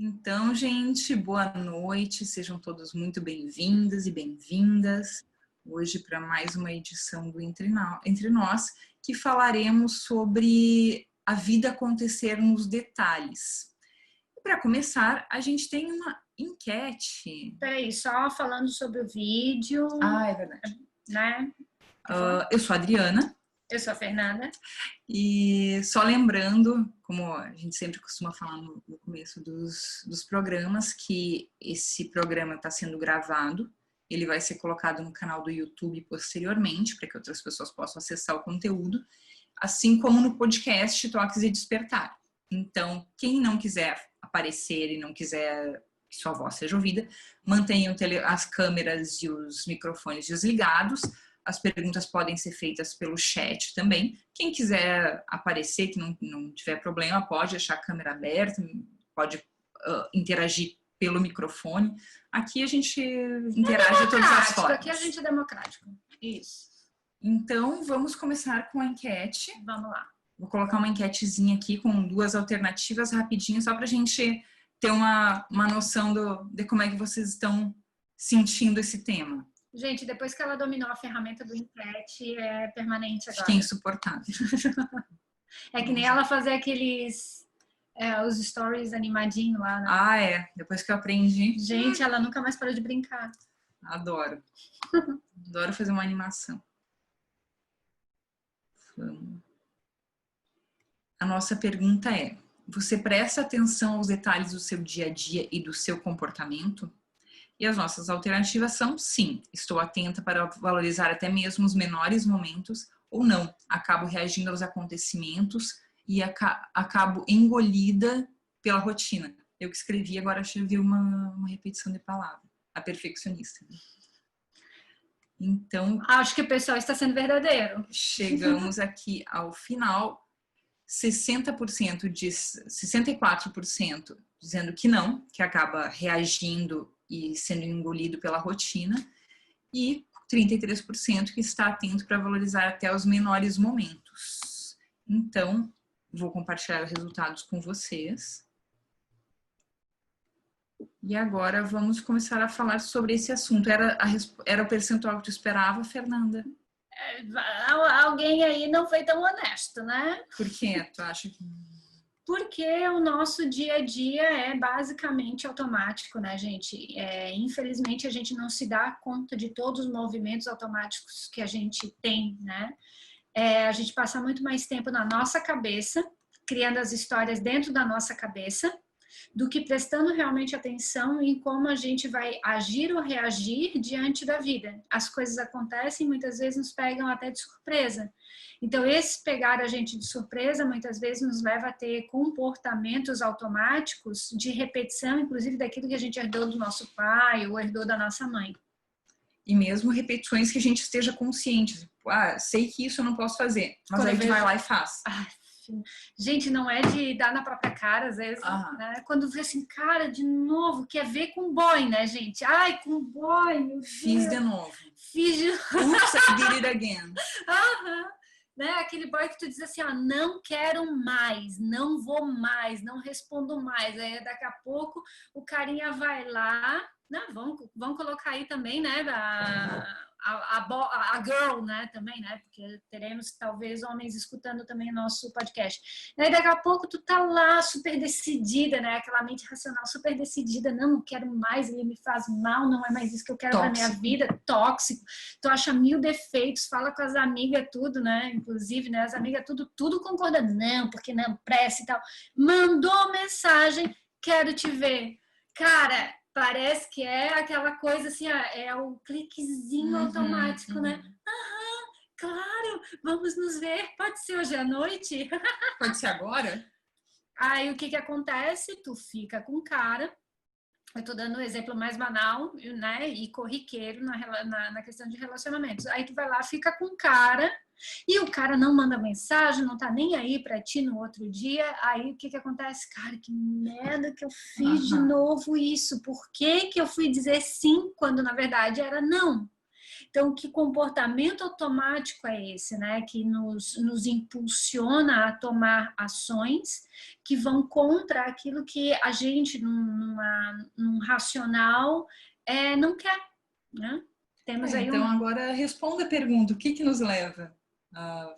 Então, gente, boa noite, sejam todos muito bem-vindas e bem-vindas hoje para mais uma edição do Entre Nós, que falaremos sobre a vida acontecer nos detalhes. Para começar, a gente tem uma enquete. Peraí, só falando sobre o vídeo. Ah, é verdade. Né? Eu sou a Adriana. Eu sou a Fernanda. E só lembrando, como a gente sempre costuma falar no começo dos programas, que esse programa está sendo gravado, ele vai ser colocado no canal do YouTube posteriormente, para que outras pessoas possam acessar o conteúdo, assim como no podcast Toques e Despertar. Então, quem não quiser aparecer e não quiser que sua voz seja ouvida, mantenham as câmeras e os microfones desligados. As perguntas podem ser feitas pelo chat também. Quem quiser aparecer, que não tiver problema, pode deixar a câmera aberta, pode interagir pelo microfone. Aqui a gente interage de todas as formas. Aqui a gente é democrático. Isso. Então, vamos começar com a enquete. Vamos lá. Vou colocar uma enquetezinha aqui com duas alternativas rapidinho, só para a gente ter uma noção de como é que vocês estão sentindo esse tema. Gente, depois que ela dominou a ferramenta do enquete, é permanente agora. Fiquei insuportável. É que nem ela fazer aqueles... os stories animadinhos lá, né? Ah, é. Depois que eu aprendi. Gente, ela nunca mais parou de brincar. Adoro. Adoro fazer uma animação. Vamos. A nossa pergunta é: você presta atenção aos detalhes do seu dia a dia e do seu comportamento? E as nossas alternativas são sim, estou atenta para valorizar até mesmo os menores momentos, ou não, acabo reagindo aos acontecimentos e acabo engolida pela rotina. Eu que escrevi, agora acho que vi uma repetição de palavra. A perfeccionista. Então... acho que o pessoal está sendo verdadeiro. Chegamos aqui ao final. 64% dizendo que não, que acaba reagindo e sendo engolido pela rotina, e 33% que está atento para valorizar até os menores momentos. Então, vou compartilhar os resultados com vocês. E agora vamos começar a falar sobre esse assunto. Era o percentual que tu esperava, Fernanda? Alguém aí não foi tão honesto, né? Por quê? Tu acha que... Porque o nosso dia a dia é basicamente automático, né, gente? Infelizmente, a gente não se dá conta de todos os movimentos automáticos que a gente tem, né? A gente passa muito mais tempo na nossa cabeça, criando as histórias dentro da nossa cabeça, do que prestando realmente atenção em como a gente vai agir ou reagir diante da vida. As coisas acontecem, muitas vezes nos pegam até de surpresa. Então, esse pegar a gente de surpresa, muitas vezes nos leva a ter comportamentos automáticos de repetição, inclusive daquilo que a gente herdou do nosso pai ou herdou da nossa mãe. E mesmo repetições que a gente esteja consciente. Sei que isso eu não posso fazer, mas aí a gente vai lá e faz. Gente, não é de dar na própria cara, às vezes, né? Quando vê assim, cara, de novo, quer ver com boy, né, gente? Ai, com boy, meu Deus. Fiz de novo. Fiz de novo. Oops, I did it again. Né? Aquele boy que tu diz assim, ó, não quero mais, não vou mais, não respondo mais. Aí daqui a pouco o carinha vai lá, né? Vamos colocar aí também, né? A girl, né, também, né, porque teremos talvez homens escutando também o nosso podcast. Aí daqui a pouco tu tá lá super decidida, né, aquela mente racional super decidida, não quero mais, ele me faz mal, não é mais isso que eu quero pra minha vida, tóxico, tu acha 1000 defeitos, fala com as amigas tudo, né, inclusive, né, as amigas tudo concorda, não, porque não presta e tal, mandou mensagem, quero te ver, cara. Parece que é aquela coisa assim, é o cliquezinho automático, né? Claro, vamos nos ver. Pode ser hoje à noite? Pode ser agora? Aí o que acontece? Tu fica com cara. Eu tô dando o exemplo mais banal, né? E corriqueiro na questão de relacionamentos. Aí tu vai lá, fica com cara. E o cara não manda mensagem, não tá nem aí pra ti no outro dia. Aí o que acontece? Cara, que merda que eu fiz de novo isso. Por que eu fui dizer sim quando na verdade era não? Então, que comportamento automático é esse, né? Que nos impulsiona a tomar ações que vão contra aquilo que a gente, num racional, não quer, né? Temos aí então, agora responda a pergunta: o que que nos leva a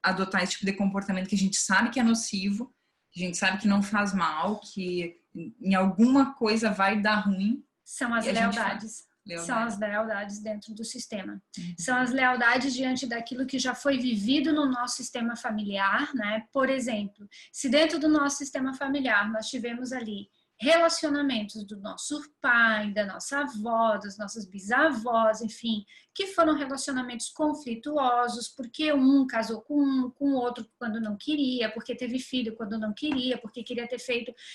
adotar esse tipo de comportamento que a gente sabe que é nocivo, que a gente sabe que não faz mal, que em alguma coisa vai dar ruim? São as lealdades. São as lealdades dentro do sistema. São as lealdades diante daquilo que já foi vivido no nosso sistema familiar, né? Por exemplo, se dentro do nosso sistema familiar nós tivemos ali relacionamentos do nosso pai, da nossa avó, das nossas bisavós, enfim, que foram relacionamentos conflituosos, porque um casou com o outro quando não queria, porque teve filho quando não queria, porque queria ter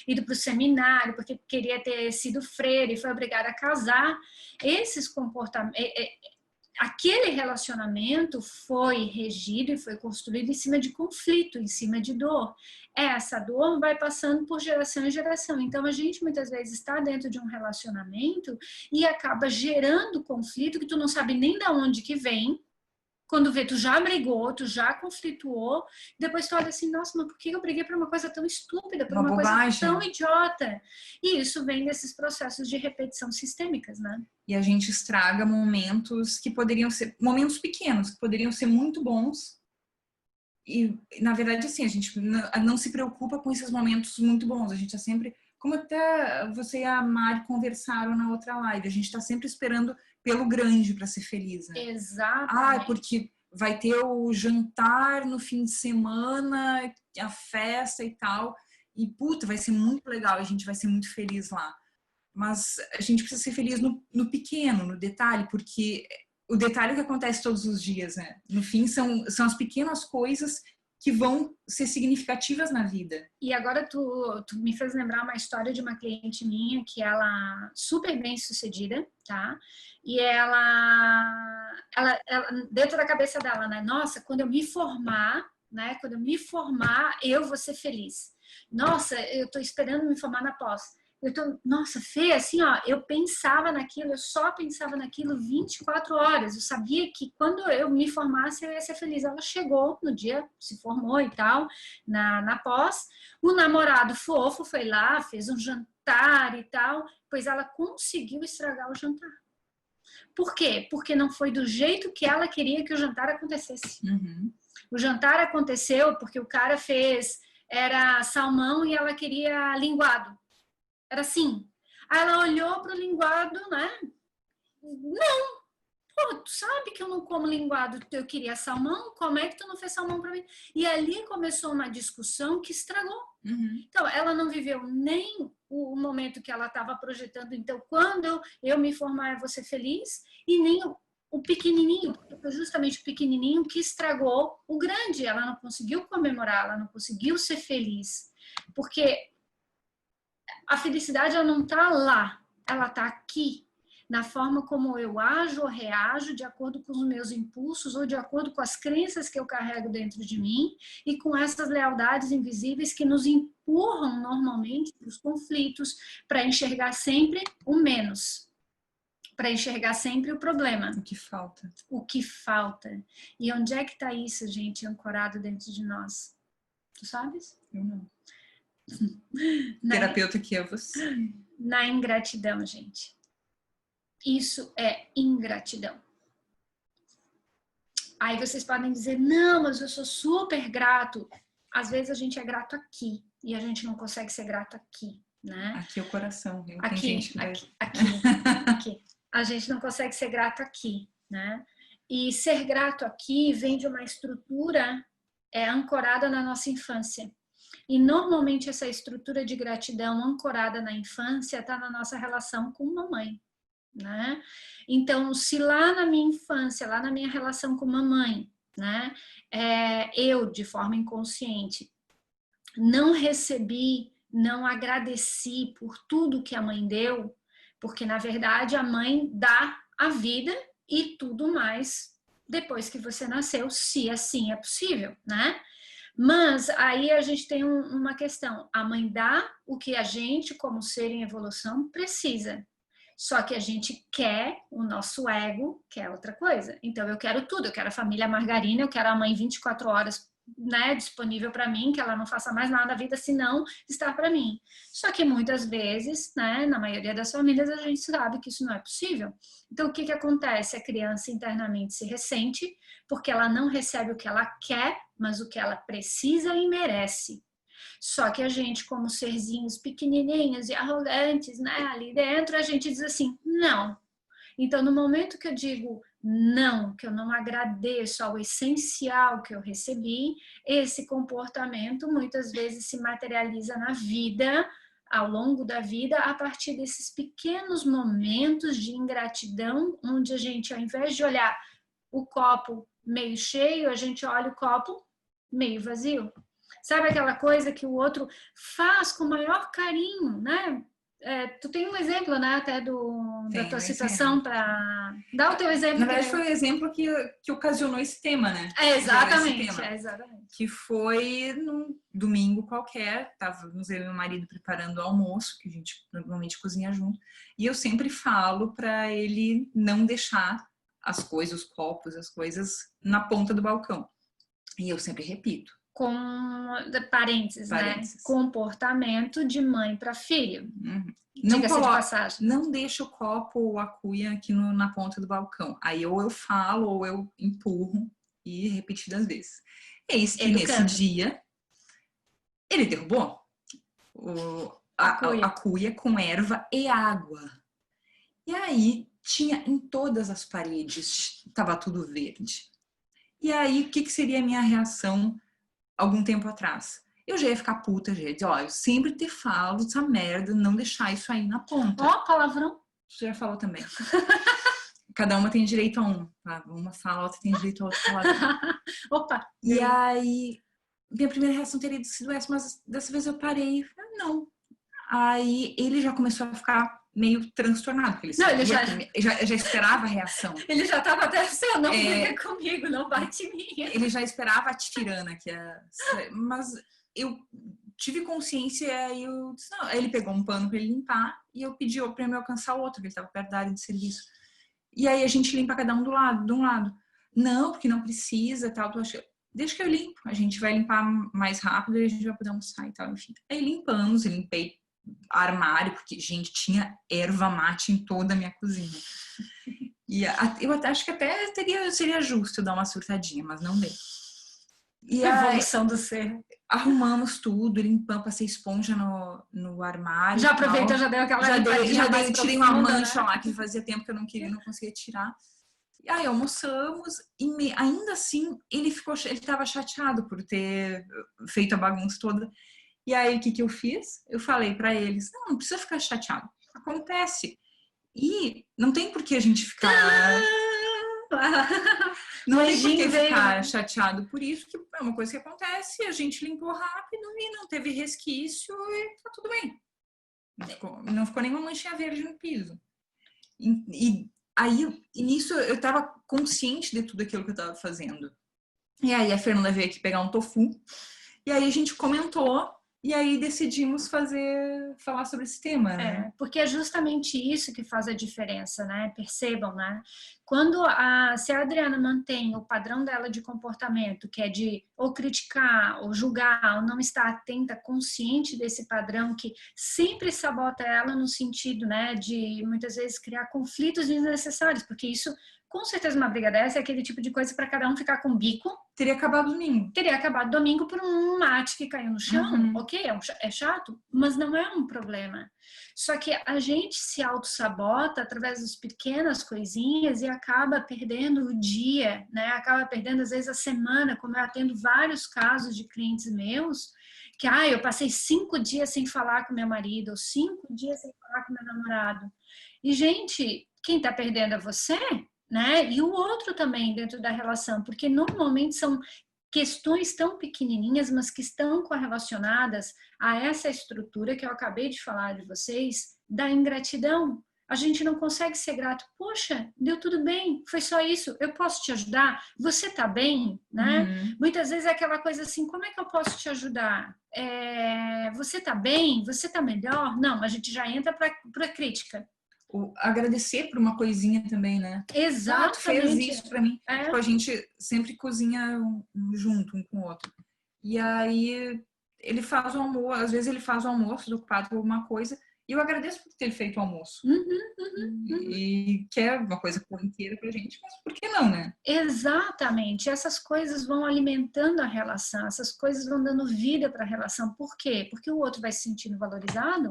ido para o seminário, porque queria ter sido freira e foi obrigada a casar. Esses comportamentos, aquele relacionamento foi regido e foi construído em cima de conflito, em cima de dor. Essa dor vai passando por geração em geração. Então, a gente muitas vezes está dentro de um relacionamento e acaba gerando conflito que tu não sabe nem de onde que vem. Quando vê, tu já brigou, tu já conflituou, depois tu olha assim, nossa, mas por que eu briguei por uma coisa tão estúpida, por uma coisa tão idiota? E isso vem desses processos de repetição sistêmicas, né? E a gente estraga momentos que poderiam ser, momentos pequenos, que poderiam ser muito bons. E, na verdade, assim, a gente não se preocupa com esses momentos muito bons. A gente tá sempre, como até você e a Mari conversaram na outra live, a gente tá sempre esperando pelo grande para ser feliz, né? Exatamente. Porque vai ter o jantar no fim de semana, a festa e tal, e puta, vai ser muito legal, a gente vai ser muito feliz lá. Mas a gente precisa ser feliz no pequeno, no detalhe, porque o detalhe que acontece todos os dias, né? No fim, são as pequenas coisas que vão ser significativas na vida. E agora tu me fez lembrar uma história de uma cliente minha que ela super bem sucedida, tá? E ela dentro da cabeça dela, né? Nossa, quando eu me formar, né? Quando eu me formar, eu vou ser feliz. Nossa, eu tô esperando me formar na pós. Nossa, Fê, assim, ó, eu pensava naquilo, eu só pensava naquilo 24 horas. Eu sabia que quando eu me formasse, eu ia ser feliz. Ela chegou no dia, se formou e tal, na pós. O namorado fofo foi lá, fez um jantar e tal, pois ela conseguiu estragar o jantar. Por quê? Porque não foi do jeito que ela queria que o jantar acontecesse. Uhum. O jantar aconteceu porque o cara era salmão e ela queria linguado. Era assim. Aí ela olhou para o linguado, né? Não! Pô, tu sabe que eu não como linguado, eu queria salmão, como é que tu não fez salmão para mim? E ali começou uma discussão que estragou. Uhum. Então, ela não viveu nem o momento que ela estava projetando, então, quando eu me formar, eu vou ser feliz, e nem o pequenininho, porque foi justamente o pequenininho que estragou o grande. Ela não conseguiu comemorar, ela não conseguiu ser feliz, porque a felicidade ela não está lá, ela está aqui, na forma como eu ajo ou reajo de acordo com os meus impulsos ou de acordo com as crenças que eu carrego dentro de mim e com essas lealdades invisíveis que nos empurram normalmente para os conflitos, para enxergar sempre o menos, para enxergar sempre o problema. O que falta. O que falta. E onde é que está isso, gente, ancorado dentro de nós? Tu sabes? Eu não. Terapeuta que é você. Na ingratidão, gente. Isso é ingratidão. Aí vocês podem dizer, não, mas eu sou super grato. Às vezes a gente é grato aqui e a gente não consegue ser grato aqui, né? Aqui é o coração, viu? Aqui, tem gente que aqui. A gente não consegue ser grato aqui, né? E ser grato aqui vem de uma estrutura ancorada na nossa infância. E normalmente essa estrutura de gratidão ancorada na infância está na nossa relação com mamãe, né? Então, se lá na minha infância, lá na minha relação com mamãe, né, eu, de forma inconsciente, não recebi, não agradeci por tudo que a mãe deu, porque, na verdade, a mãe dá a vida e tudo mais depois que você nasceu, se assim é possível, né? Mas aí a gente tem uma questão. A mãe dá o que a gente, como ser em evolução, precisa. Só que a gente quer, o nosso ego quer outra coisa. Então, eu quero tudo. Eu quero a família margarina, eu quero a mãe 24 horas, né, disponível para mim, que ela não faça mais nada da vida senão estar para mim. Só que muitas vezes, né, na maioria das famílias, a gente sabe que isso não é possível. Então, o que acontece? A criança internamente se ressente porque ela não recebe o que ela quer, mas o que ela precisa e merece. Só que a gente, como serzinhos pequenininhos e arrogantes, né, ali dentro, a gente diz assim, não. Então, no momento que eu digo não, que eu não agradeço ao essencial que eu recebi, esse comportamento muitas vezes se materializa na vida, ao longo da vida, a partir desses pequenos momentos de ingratidão, onde a gente, ao invés de olhar o copo meio cheio, a gente olha o copo meio vazio. Sabe aquela coisa que o outro faz com o maior carinho, né? Tu tem um exemplo, né, até da tua situação para dar o teu exemplo. Na verdade, foi o exemplo que ocasionou esse tema, né? Exatamente. Que foi num domingo qualquer, estávamos eu e meu marido preparando o almoço, que a gente normalmente cozinha junto, e eu sempre falo para ele não deixar as coisas, os copos, as coisas na ponta do balcão. E eu sempre repito. Com parênteses, né? Comportamento de mãe para filho. Uhum. Diga-se de passagem. Não deixa o copo ou a cuia aqui na ponta do balcão. Aí ou eu falo ou eu empurro, e repetidas vezes. Eis que nesse dia ele derrubou a cuia com erva e água. E aí tinha em todas as paredes, estava tudo verde. E aí o que seria a minha reação algum tempo atrás? Eu já ia ficar puta, gente. Ó, eu sempre te falo essa merda, não deixar isso aí na ponta. Ó, palavrão. Você já falou também. Cada uma tem direito a um. Tá? Uma fala, a outra tem direito a outra palavrão. Opa! E aí, minha primeira reação teria sido essa, mas dessa vez eu parei e falei, não. Aí ele já começou a ficar meio transtornado, porque ele já esperava a reação. Ele já estava até assim, não briga comigo, não bate em mim. Ele já esperava a tirana, mas eu tive consciência e eu disse, não. Aí ele pegou um pano para ele limpar e eu pedi para me alcançar o outro, que ele estava perto da área de serviço. E aí a gente limpa cada um de um lado. Não, porque não precisa, tal. Deixa que eu limpo, a gente vai limpar mais rápido e a gente vai poder almoçar e tal, enfim. Aí limpamos, limpei armário, porque, gente, tinha erva mate em toda a minha cozinha. E eu acho que até seria justo eu dar uma surtadinha, mas não dei. E a evolução do ser. Arrumamos tudo, limpamos, passei esponja no armário. Já aproveitou, já deu aquela já tirei uma mancha, né? Lá que fazia tempo que eu não conseguia tirar. E aí almoçamos e ainda assim ele estava chateado por ter feito a bagunça toda. E aí o que eu fiz? Eu falei para eles, não precisa ficar chateado, acontece. E não tem por que a gente ficar... Não tem por que ficar chateado por isso, que é uma coisa que acontece, a gente limpou rápido e não teve resquício e tá tudo bem. Não ficou nenhuma manchinha verde no piso. E nisso eu tava consciente de tudo aquilo que eu tava fazendo. E aí a Fernanda veio aqui pegar um tofu, e aí a gente comentou, e aí decidimos falar sobre esse tema, né? Porque é justamente isso que faz a diferença, né? Percebam, né? Se a Adriana mantém o padrão dela de comportamento, que é de ou criticar, ou julgar, ou não estar atenta, consciente desse padrão que sempre sabota ela no sentido, né, de muitas vezes criar conflitos desnecessários, porque isso, com certeza, uma briga dessa é aquele tipo de coisa para cada um ficar com bico. Teria acabado domingo. Teria acabado domingo por um mate que caiu no chão. Uhum. Ok, é chato, mas não é um problema. Só que a gente se auto-sabota através das pequenas coisinhas e acaba perdendo o dia, né? Acaba perdendo, às vezes, a semana, como eu atendo vários casos de clientes meus, que eu passei 5 dias sem falar com meu marido, ou 5 dias sem falar com meu namorado. E, gente, quem tá perdendo é você, né? E o outro também dentro da relação, porque normalmente são questões tão pequenininhas, mas que estão correlacionadas a essa estrutura que eu acabei de falar de vocês, da ingratidão. A gente não consegue ser grato. Poxa, deu tudo bem, foi só isso, eu posso te ajudar? Você tá bem? Né? Uhum. Muitas vezes é aquela coisa assim, como é que eu posso te ajudar? Você tá bem? Você tá melhor? Não, a gente já entra para crítica. Agradecer por uma coisinha também, né? Exatamente. Tu fez isso pra mim. Tipo, a gente sempre cozinha junto, um com o outro. E aí ele faz o almoço, às vezes ele faz o almoço, ocupado com alguma coisa, e eu agradeço por ter feito o almoço. E que é uma coisa corriqueira pra gente, mas por que não, né? Exatamente. Essas coisas vão alimentando a relação, essas coisas vão dando vida para a relação. Por quê? Porque o outro vai se sentindo valorizado,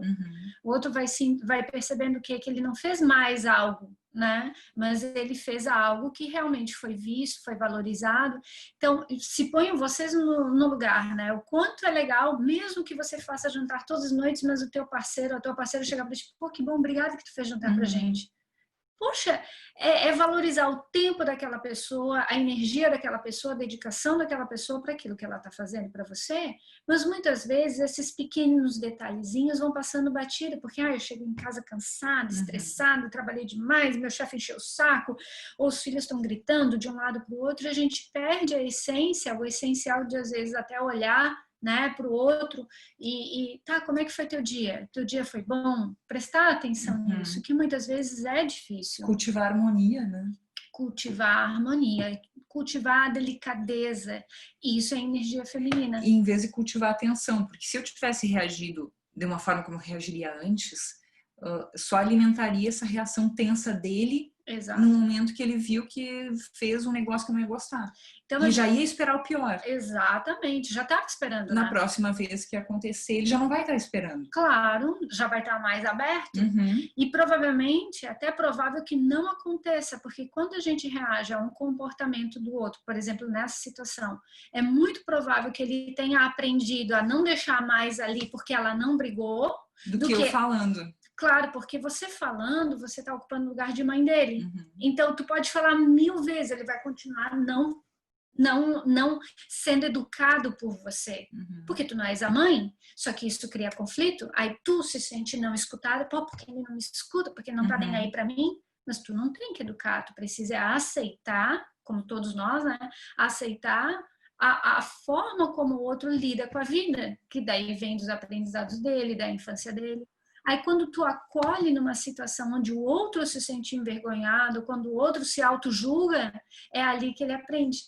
o outro vai percebendo que ele não fez mais algo, né? Mas ele fez algo que realmente foi visto, foi valorizado. Então, se ponham vocês no lugar, né? O quanto é legal, mesmo que você faça jantar todas as noites, mas o teu parceiro, a tua parceira chegar para ti, pô, que bom, obrigada que tu fez jantar pra gente. Poxa, é valorizar o tempo daquela pessoa, a energia daquela pessoa, a dedicação daquela pessoa para aquilo que ela está fazendo para você, mas muitas vezes esses pequenos detalhezinhos vão passando batida, porque eu chego em casa cansada, estressada, trabalhei demais, meu chefe encheu o saco, ou os filhos estão gritando de um lado para o outro, e a gente perde a essência, o essencial de às vezes até olhar, né, para o outro e tá, como é que foi teu dia? Teu dia foi bom? Prestar atenção nisso, que muitas vezes é difícil. Cultivar a harmonia, né? Cultivar a harmonia, cultivar a delicadeza, isso é energia feminina. E em vez de cultivar a atenção, porque se eu tivesse reagido de uma forma como eu reagiria antes, só alimentaria essa reação tensa dele. Exato. No momento que ele viu que fez um negócio que eu não ia gostar. Então, e já ia esperar o pior. Exatamente, já estava esperando. Na próxima vez que acontecer, ele já não vai estar esperando. Claro, já vai estar mais aberto. E provavelmente, até provável que não aconteça, porque quando a gente reage a um comportamento do outro, por exemplo, nessa situação, é muito provável que ele tenha aprendido a não deixar mais ali porque ela não brigou. Do que eu falando. Claro, porque você falando, você está ocupando o lugar de mãe dele. Então, tu pode falar 1000 vezes, ele vai continuar não sendo educado por você. Porque tu não és a mãe, só que isso cria conflito, aí tu se sente não escutado, pô, porque ele não me escuta, porque não tá nem aí para mim, mas tu não tem que educar, tu precisa aceitar, como todos nós, né, aceitar a forma como o outro lida com a vida, que daí vem dos aprendizados dele, da infância dele. Aí quando tu acolhe numa situação onde o outro se sente envergonhado, quando o outro se auto-julga, é ali que ele aprende.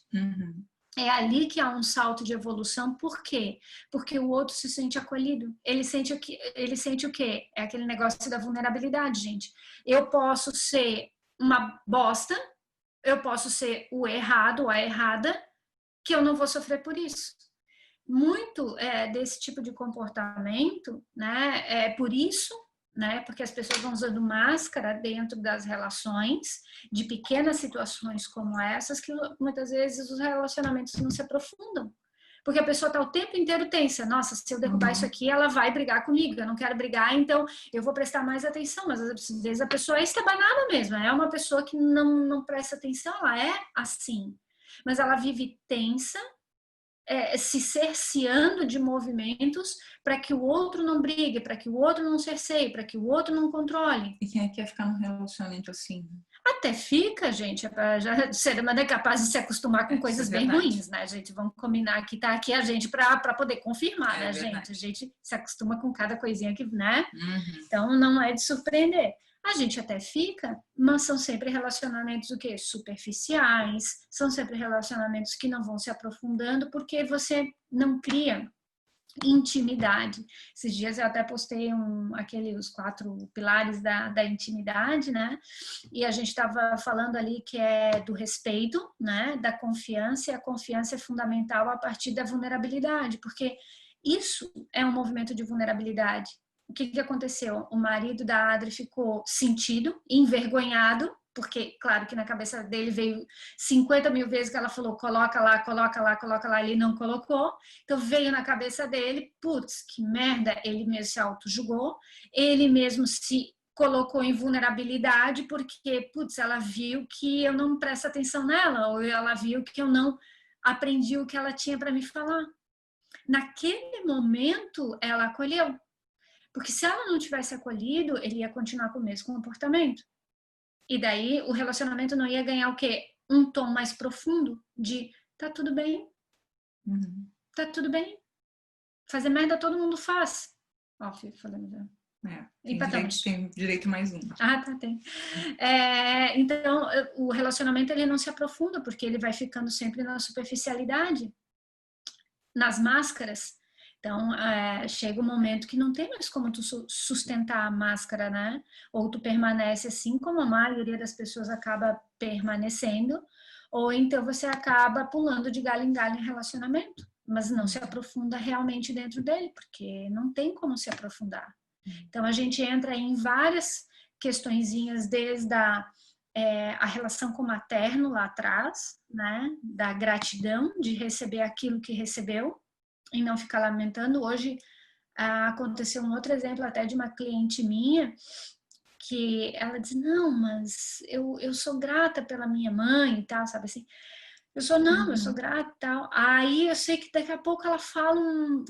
É ali que há um salto de evolução. Por quê? Porque o outro se sente acolhido. Ele sente o quê? É aquele negócio da vulnerabilidade, gente. Eu posso ser uma bosta, eu posso ser o errado ou a errada, que eu não vou sofrer por isso. Muito desse tipo de comportamento, né, é por isso, né, porque as pessoas vão usando máscara dentro das relações, de pequenas situações como essas, que muitas vezes os relacionamentos não se aprofundam. Porque a pessoa está o tempo inteiro tensa. Nossa, se eu derrubar isso aqui, ela vai brigar comigo. Eu não quero brigar, então eu vou prestar mais atenção. Mas às vezes a pessoa é estabanada mesmo. É uma pessoa que não presta atenção, ela é assim. Mas ela vive tensa, se cerceando de movimentos para que o outro não brigue, para que o outro não cerceie, para que o outro não controle. E quem é que quer ficar num relacionamento assim? Até fica, gente, já ser humano é capaz de se acostumar com coisas bem ruins, né, gente? Vamos combinar que tá aqui a gente para poder confirmar, né, gente? A gente se acostuma com cada coisinha que, né? Então não é de surpreender. A gente até fica, mas são sempre relacionamentos o quê? Superficiais, são sempre relacionamentos que não vão se aprofundando porque você não cria intimidade. Esses dias eu até postei os 4 pilares da intimidade, né? E a gente estava falando ali que é do respeito, né? Da confiança, e a confiança é fundamental a partir da vulnerabilidade, porque isso é um movimento de vulnerabilidade. O que aconteceu? O marido da Adri ficou sentido, envergonhado, porque, claro, que na cabeça dele veio 50 mil vezes que ela falou, coloca lá, coloca lá, coloca lá, ele não colocou. Então veio na cabeça dele, putz, que merda, ele mesmo se auto-julgou, ele mesmo se colocou em vulnerabilidade porque, putz, ela viu que eu não presto atenção nela, ou ela viu que eu não aprendi o que ela tinha para me falar. Naquele momento, ela acolheu. Porque se ela não tivesse acolhido, ele ia continuar com o mesmo comportamento. E daí o relacionamento não ia ganhar o quê? Um tom mais profundo de tá tudo bem. Tá tudo bem. Fazer merda todo mundo faz. Ó, fico falando já. Tem direito mais um. Ah, tá, tem. Então, o relacionamento ele não se aprofunda, porque ele vai ficando sempre na superficialidade, nas máscaras. Então, chega um momento que não tem mais como tu sustentar a máscara, né? Ou tu permanece assim, como a maioria das pessoas acaba permanecendo, ou então você acaba pulando de galho em galho em relacionamento, mas não se aprofunda realmente dentro dele, porque não tem como se aprofundar. Então, a gente entra em várias questõezinhas, desde a relação com o materno lá atrás, né? Da gratidão de receber aquilo que recebeu, e não ficar lamentando. Hoje aconteceu um outro exemplo até de uma cliente minha, que ela diz, não, mas eu sou grata pela minha mãe e tal, sabe assim? Eu sou grata e tal. Aí eu sei que daqui a pouco ela fala,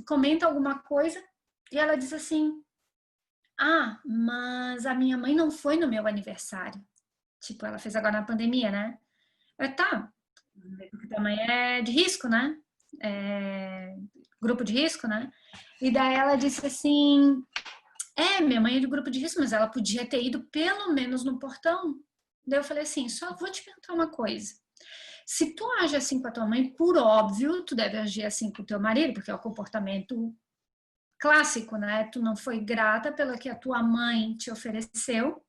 comenta alguma coisa, e ela diz assim, mas a minha mãe não foi no meu aniversário. Tipo, ela fez agora na pandemia, né? Tá, porque tua mãe é de risco, né? Grupo de risco, né? E daí ela disse assim, minha mãe é de grupo de risco, mas ela podia ter ido pelo menos no portão. Daí eu falei assim, só vou te perguntar uma coisa. Se tu age assim com a tua mãe, por óbvio, tu deve agir assim com o teu marido, porque é o comportamento clássico, né? Tu não foi grata pelo que a tua mãe te ofereceu,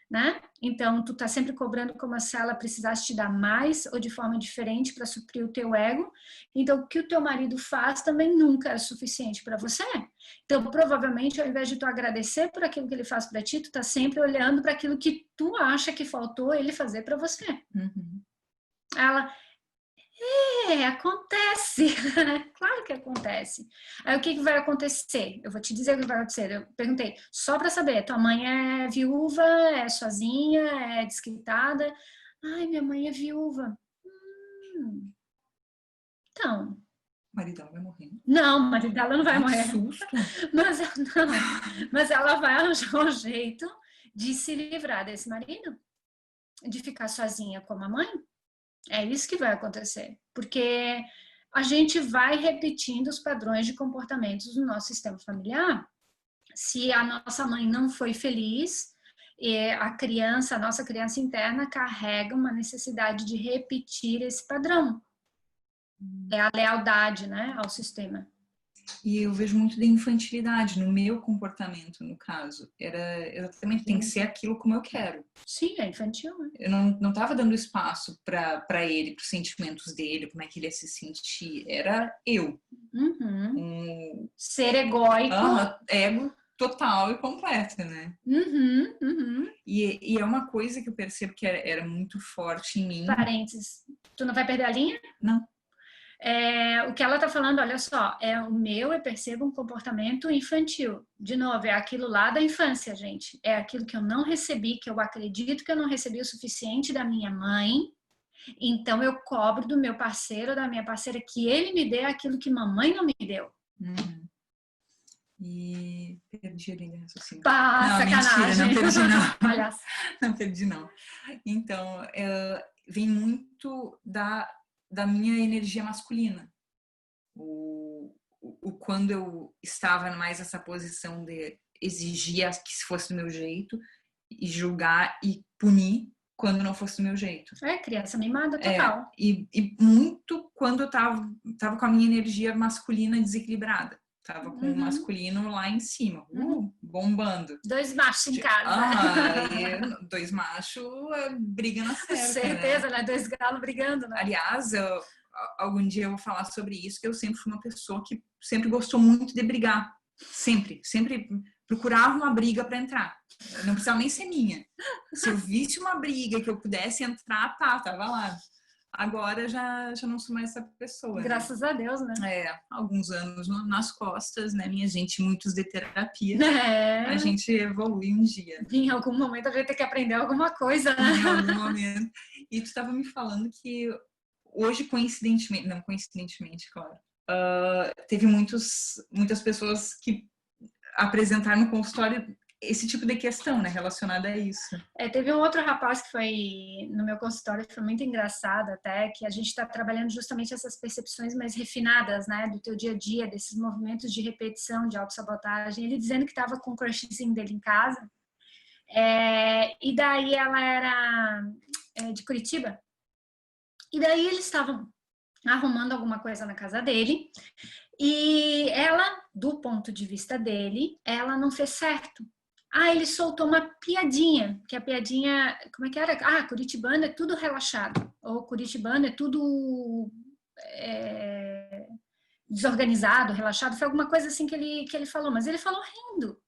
né? Então, tu tá sempre cobrando como se ela precisasse te dar mais ou de forma diferente para suprir o teu ego. Então, o que o teu marido faz também nunca é suficiente para você. Então, provavelmente, ao invés de tu agradecer por aquilo que ele faz para ti, tu tá sempre olhando para aquilo que tu acha que faltou ele fazer para você. Ela, acontece. Claro que acontece. Aí o que vai acontecer? Eu vou te dizer o que vai acontecer. Eu perguntei, só para saber, tua mãe é viúva, é sozinha, é desquitada? Ai, minha mãe é viúva. Então... O marido dela vai morrer? Não, o marido dela não vai morrer. Susto. Mas ela vai arranjar um jeito de se livrar desse marido, de ficar sozinha com a mãe. É isso que vai acontecer, porque a gente vai repetindo os padrões de comportamentos do nosso sistema familiar. Se a nossa mãe não foi feliz, a nossa criança interna carrega uma necessidade de repetir esse padrão. É a lealdade, né, ao sistema. E eu vejo muito de infantilidade no meu comportamento, no caso. Exatamente, tem que ser aquilo como eu quero. Sim, é infantil, né? Eu não estava dando espaço para ele, para os sentimentos dele, como é que ele ia se sentir. Era eu. Ser egóico. Ego total e completo, né? E é uma coisa que eu percebo que era muito forte em mim. Parênteses. Tu não vai perder a linha? Não. O que ela está falando, olha só, eu percebo um comportamento infantil. De novo, é aquilo lá da infância, gente. É aquilo que eu não recebi, que eu acredito que eu não recebi o suficiente da minha mãe. Então, eu cobro do meu parceiro, da minha parceira, que ele me dê aquilo que mamãe não me deu. E perdi a linha de raciocínio. Sacanagem. Mentira, não perdi não. Palhaço. Não perdi não. Então, vem muito da minha energia masculina. Quando eu estava mais nessa posição de exigir que se fosse do meu jeito e julgar e punir quando não fosse do meu jeito. Criança mimada total. E muito quando eu tava com a minha energia masculina desequilibrada. Tava com o masculino lá em cima, bombando. 2 machos em casa. E 2 machos briga na cerca. Certeza, né? 2 galos brigando, né? Aliás, algum dia eu vou falar sobre isso, que eu sempre fui uma pessoa que sempre gostou muito de brigar. Sempre procurava uma briga para entrar. Não precisava nem ser minha. Se eu visse uma briga que eu pudesse entrar, tava lá. Agora já não sou mais essa pessoa. Graças a Deus, né? Alguns anos nas costas, né, minha gente, muitos de terapia. A gente evolui um dia. Em algum momento a gente tem que aprender alguma coisa, né? Em algum momento. E tu estava me falando que hoje, coincidentemente, claro, teve muitas pessoas que apresentaram no consultório esse tipo de questão, né, relacionada a isso. Teve um outro rapaz que foi no meu consultório, que foi muito engraçado até, que a gente está trabalhando justamente essas percepções mais refinadas, né, do teu dia a dia, desses movimentos de repetição, de autossabotagem. Ele dizendo que estava com o crushzinho dele em casa, e daí ela era de Curitiba, e daí eles estavam arrumando alguma coisa na casa dele, e ela, do ponto de vista dele, ela não fez certo. Ele soltou uma piadinha, que a piadinha, como é que era? Curitibano é tudo relaxado, ou curitibano é tudo desorganizado, relaxado, foi alguma coisa assim que ele falou, mas ele falou rindo.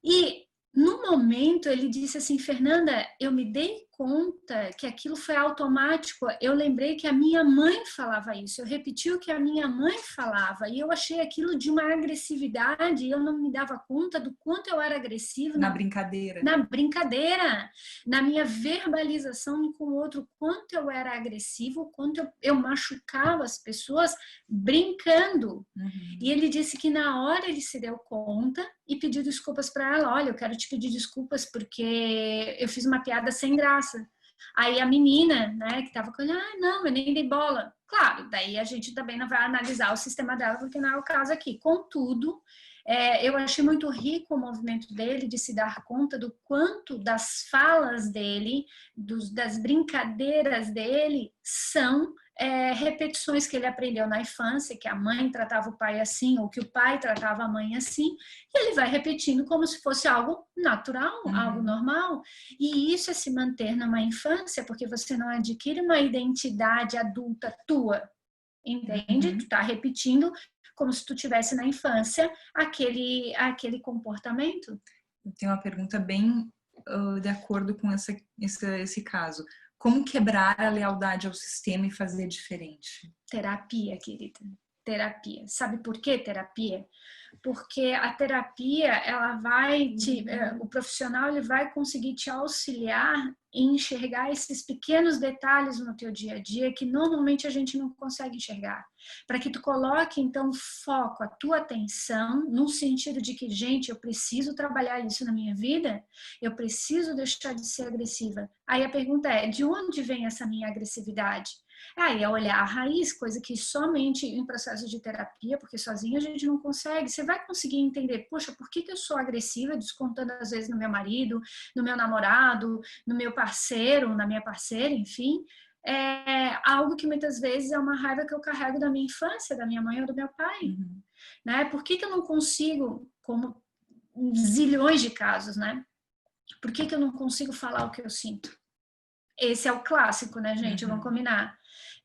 E no momento ele disse assim, Fernanda, eu me dei conta que aquilo foi automático, eu lembrei que a minha mãe falava isso, eu repeti o que a minha mãe falava, e eu achei aquilo de uma agressividade, e eu não me dava conta do quanto eu era agressivo na brincadeira. Na brincadeira, na minha verbalização com o outro, quanto eu era agressivo, quanto eu machucava as pessoas brincando. E ele disse que na hora ele se deu conta e pediu desculpas para ela. Olha, eu quero te pedir desculpas porque eu fiz uma piada sem graça. Aí a menina, né, que estava com ele, não, eu nem dei bola. Claro, daí a gente também não vai analisar o sistema dela, porque não é o caso aqui. Contudo, eu achei muito rico o movimento dele de se dar conta do quanto das falas dele, das brincadeiras dele, são repetições que ele aprendeu na infância, que a mãe tratava o pai assim, ou que o pai tratava a mãe assim, e ele vai repetindo como se fosse algo natural, algo normal. E isso é se manter numa infância, porque você não adquire uma identidade adulta tua, entende? Tu tá repetindo como se tu tivesse na infância aquele comportamento. Eu tenho uma pergunta bem de acordo com esse caso. Como quebrar a lealdade ao sistema e fazer diferente? Terapia, querida. Terapia. Sabe por que terapia? Porque a terapia, ela vai o profissional ele vai conseguir te auxiliar em enxergar esses pequenos detalhes no teu dia a dia que normalmente a gente não consegue enxergar. Para que tu coloque, então, foco, a tua atenção, no sentido de que, gente, eu preciso trabalhar isso na minha vida, eu preciso deixar de ser agressiva. Aí a pergunta é, de onde vem essa minha agressividade? É olhar a raiz, coisa que somente em processo de terapia, porque sozinho a gente não consegue. Você vai conseguir entender, poxa, por que eu sou agressiva, descontando às vezes no meu marido, no meu namorado, no meu parceiro, na minha parceira, enfim. Algo que muitas vezes é uma raiva que eu carrego da minha infância, da minha mãe ou do meu pai. Né? Por que eu não consigo, como zilhões de casos, né? Por que eu não consigo falar o que eu sinto? Esse é o clássico, né, gente? Vamos combinar.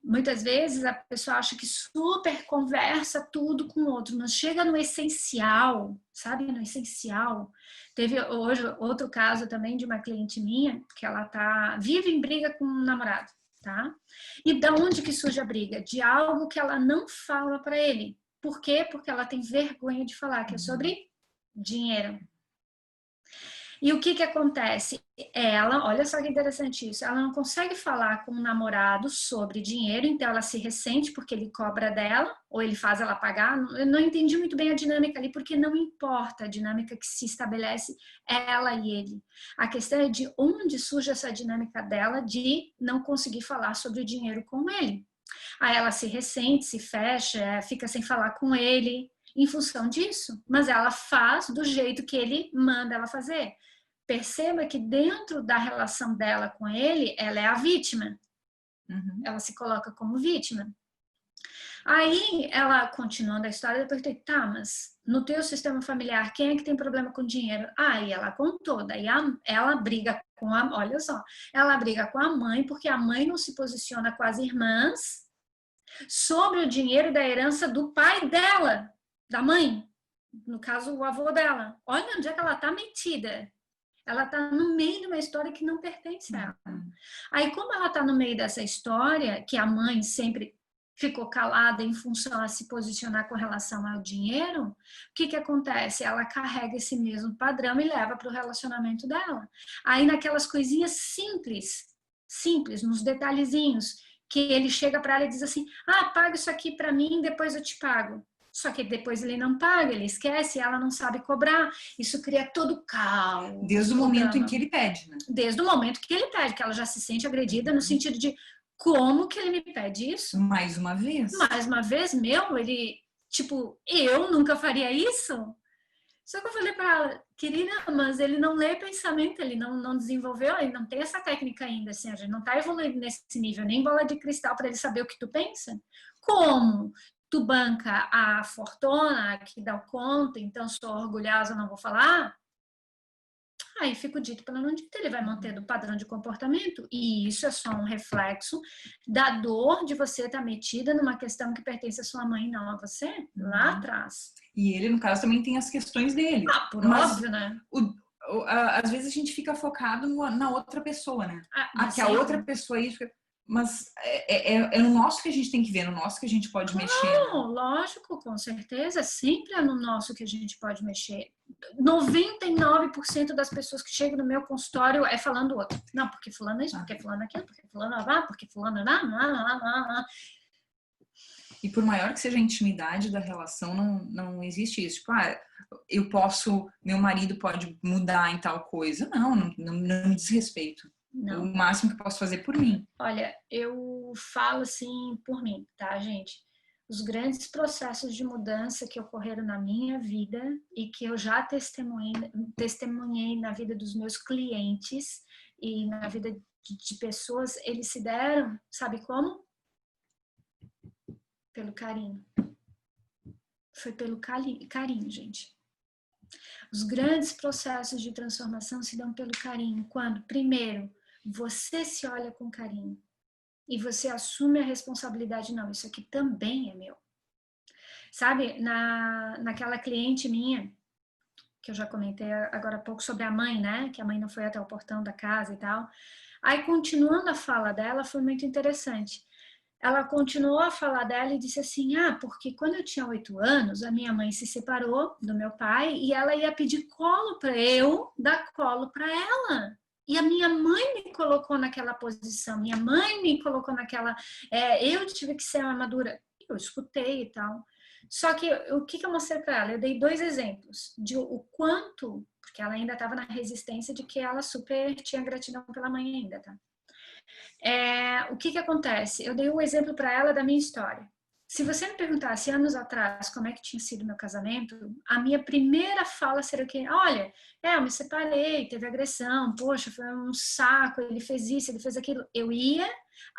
Muitas vezes a pessoa acha que super conversa tudo com o outro, mas chega no essencial, sabe? No essencial. Teve hoje outro caso também de uma cliente minha, que ela vive em briga com um namorado, tá? E da onde que surge a briga? De algo que ela não fala para ele. Por quê? Porque ela tem vergonha de falar, que é sobre dinheiro. E o que acontece? Ela, olha só que interessante isso, ela não consegue falar com o namorado sobre dinheiro, então ela se ressente porque ele cobra dela, ou ele faz ela pagar. Eu não entendi muito bem a dinâmica ali, porque não importa a dinâmica que se estabelece ela e ele. A questão é de onde surge essa dinâmica dela de não conseguir falar sobre o dinheiro com ele. Aí ela se ressente, se fecha, fica sem falar com ele, em função disso, mas ela faz do jeito que ele manda ela fazer. Perceba que dentro da relação dela com ele, ela é a vítima. Ela se coloca como vítima. Aí, ela, continuando a história, depois eu tá, mas no teu sistema familiar, quem é que tem problema com dinheiro? E ela contou, daí ela briga com olha só, ela briga com a mãe, porque a mãe não se posiciona com as irmãs sobre o dinheiro da herança do pai dela, da mãe, no caso o avô dela. Olha onde é que ela tá metida. Ela tá no meio de uma história que não pertence a ela. Aí, como ela tá no meio dessa história, que a mãe sempre ficou calada em função a se posicionar com relação ao dinheiro, o que acontece? Ela carrega esse mesmo padrão e leva para o relacionamento dela. Aí, naquelas coisinhas simples, nos detalhezinhos, que ele chega para ela e diz assim, paga isso aqui para mim, depois eu te pago. Só que depois ele não paga, ele esquece, ela não sabe cobrar. Isso cria todo caos. Desde o momento em que ele pede, né? Desde o momento que ele pede, que ela já se sente agredida no sentido de como que ele me pede isso? Mais uma vez. Mais uma vez, ele, tipo, eu nunca faria isso? Só que eu falei para ela, querida, mas ele não lê pensamento, ele não desenvolveu, ele não tem essa técnica ainda, assim, a gente não tá evoluindo nesse nível, nem bola de cristal para ele saber o que tu pensa. Como tu banca a fortuna, que dá conta, então sou orgulhosa, não vou falar? Aí fico dito pela não dito, ele vai mantendo o padrão de comportamento, e isso é só um reflexo da dor de você estar metida numa questão que pertence à sua mãe, não a você, lá atrás. E ele, no caso, também tem as questões dele. Por óbvio, né? Às vezes a gente fica focado na outra pessoa, né? Que a sempre. outra pessoa aí fica... Mas é no nosso que a gente tem que ver, no nosso que a gente pode mexer. Não, lógico, com certeza. Sempre é no nosso que a gente pode mexer. 99% das pessoas que chegam no meu consultório é falando outro. Não, porque fulano é isso, porque fulano é aquilo, porque fulano é lá, porque fulano é lá. E por maior que seja a intimidade da relação, não existe isso. Tipo, meu marido pode mudar em tal coisa. Não me diz respeito. Não. O máximo que eu posso fazer por mim. Olha, eu falo assim por mim, tá, gente? Os grandes processos de mudança que ocorreram na minha vida e que eu já testemunhei na vida dos meus clientes e na vida de pessoas, eles se deram, sabe como? Pelo carinho. Foi pelo carinho, gente. Os grandes processos de transformação se dão pelo carinho. Quando, primeiro, você se olha com carinho e você assume a responsabilidade, não, isso aqui também é meu. Sabe, naquela cliente minha, que eu já comentei agora há pouco sobre a mãe, né, que a mãe não foi até o portão da casa e tal. Aí, continuando a fala dela, foi muito interessante. Ela continuou a falar dela e disse assim, porque quando eu tinha 8 anos, a minha mãe se separou do meu pai e ela ia pedir colo para eu dar colo para ela. E a minha mãe me colocou naquela posição, minha mãe me colocou naquela... eu tive que ser uma madura. Eu escutei e tal. Só que o que eu mostrei para ela? Eu dei 2 exemplos de o quanto, porque ela ainda estava na resistência de que ela super tinha gratidão pela mãe ainda, tá? O que acontece? Eu dei um exemplo para ela da minha história. Se você me perguntasse anos atrás como é que tinha sido meu casamento, a minha primeira fala seria que, olha, eu me separei, teve agressão, poxa, foi um saco, ele fez isso, ele fez aquilo. Eu ia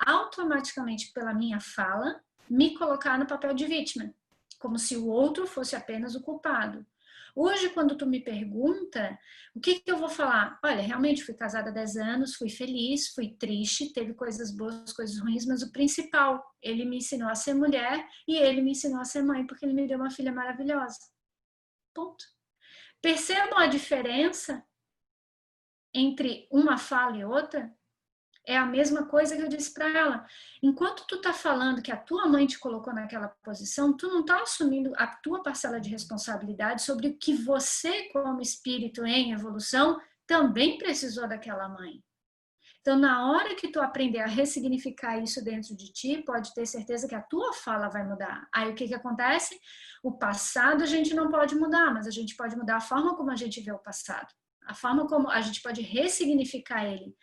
automaticamente, pela minha fala, me colocar no papel de vítima, como se o outro fosse apenas o culpado. Hoje, quando tu me pergunta, o que eu vou falar? Olha, realmente fui casada há 10 anos, fui feliz, fui triste, teve coisas boas, coisas ruins, mas o principal, ele me ensinou a ser mulher e ele me ensinou a ser mãe, porque ele me deu uma filha maravilhosa. Ponto. Percebam a diferença entre uma fala e outra? É a mesma coisa que eu disse para ela. Enquanto tu tá falando que a tua mãe te colocou naquela posição, tu não tá assumindo a tua parcela de responsabilidade sobre o que você, como espírito em evolução, também precisou daquela mãe. Então, na hora que tu aprender a ressignificar isso dentro de ti, pode ter certeza que a tua fala vai mudar. Aí o que acontece? O passado a gente não pode mudar, mas a gente pode mudar a forma como a gente vê o passado. A forma como a gente pode ressignificar ele.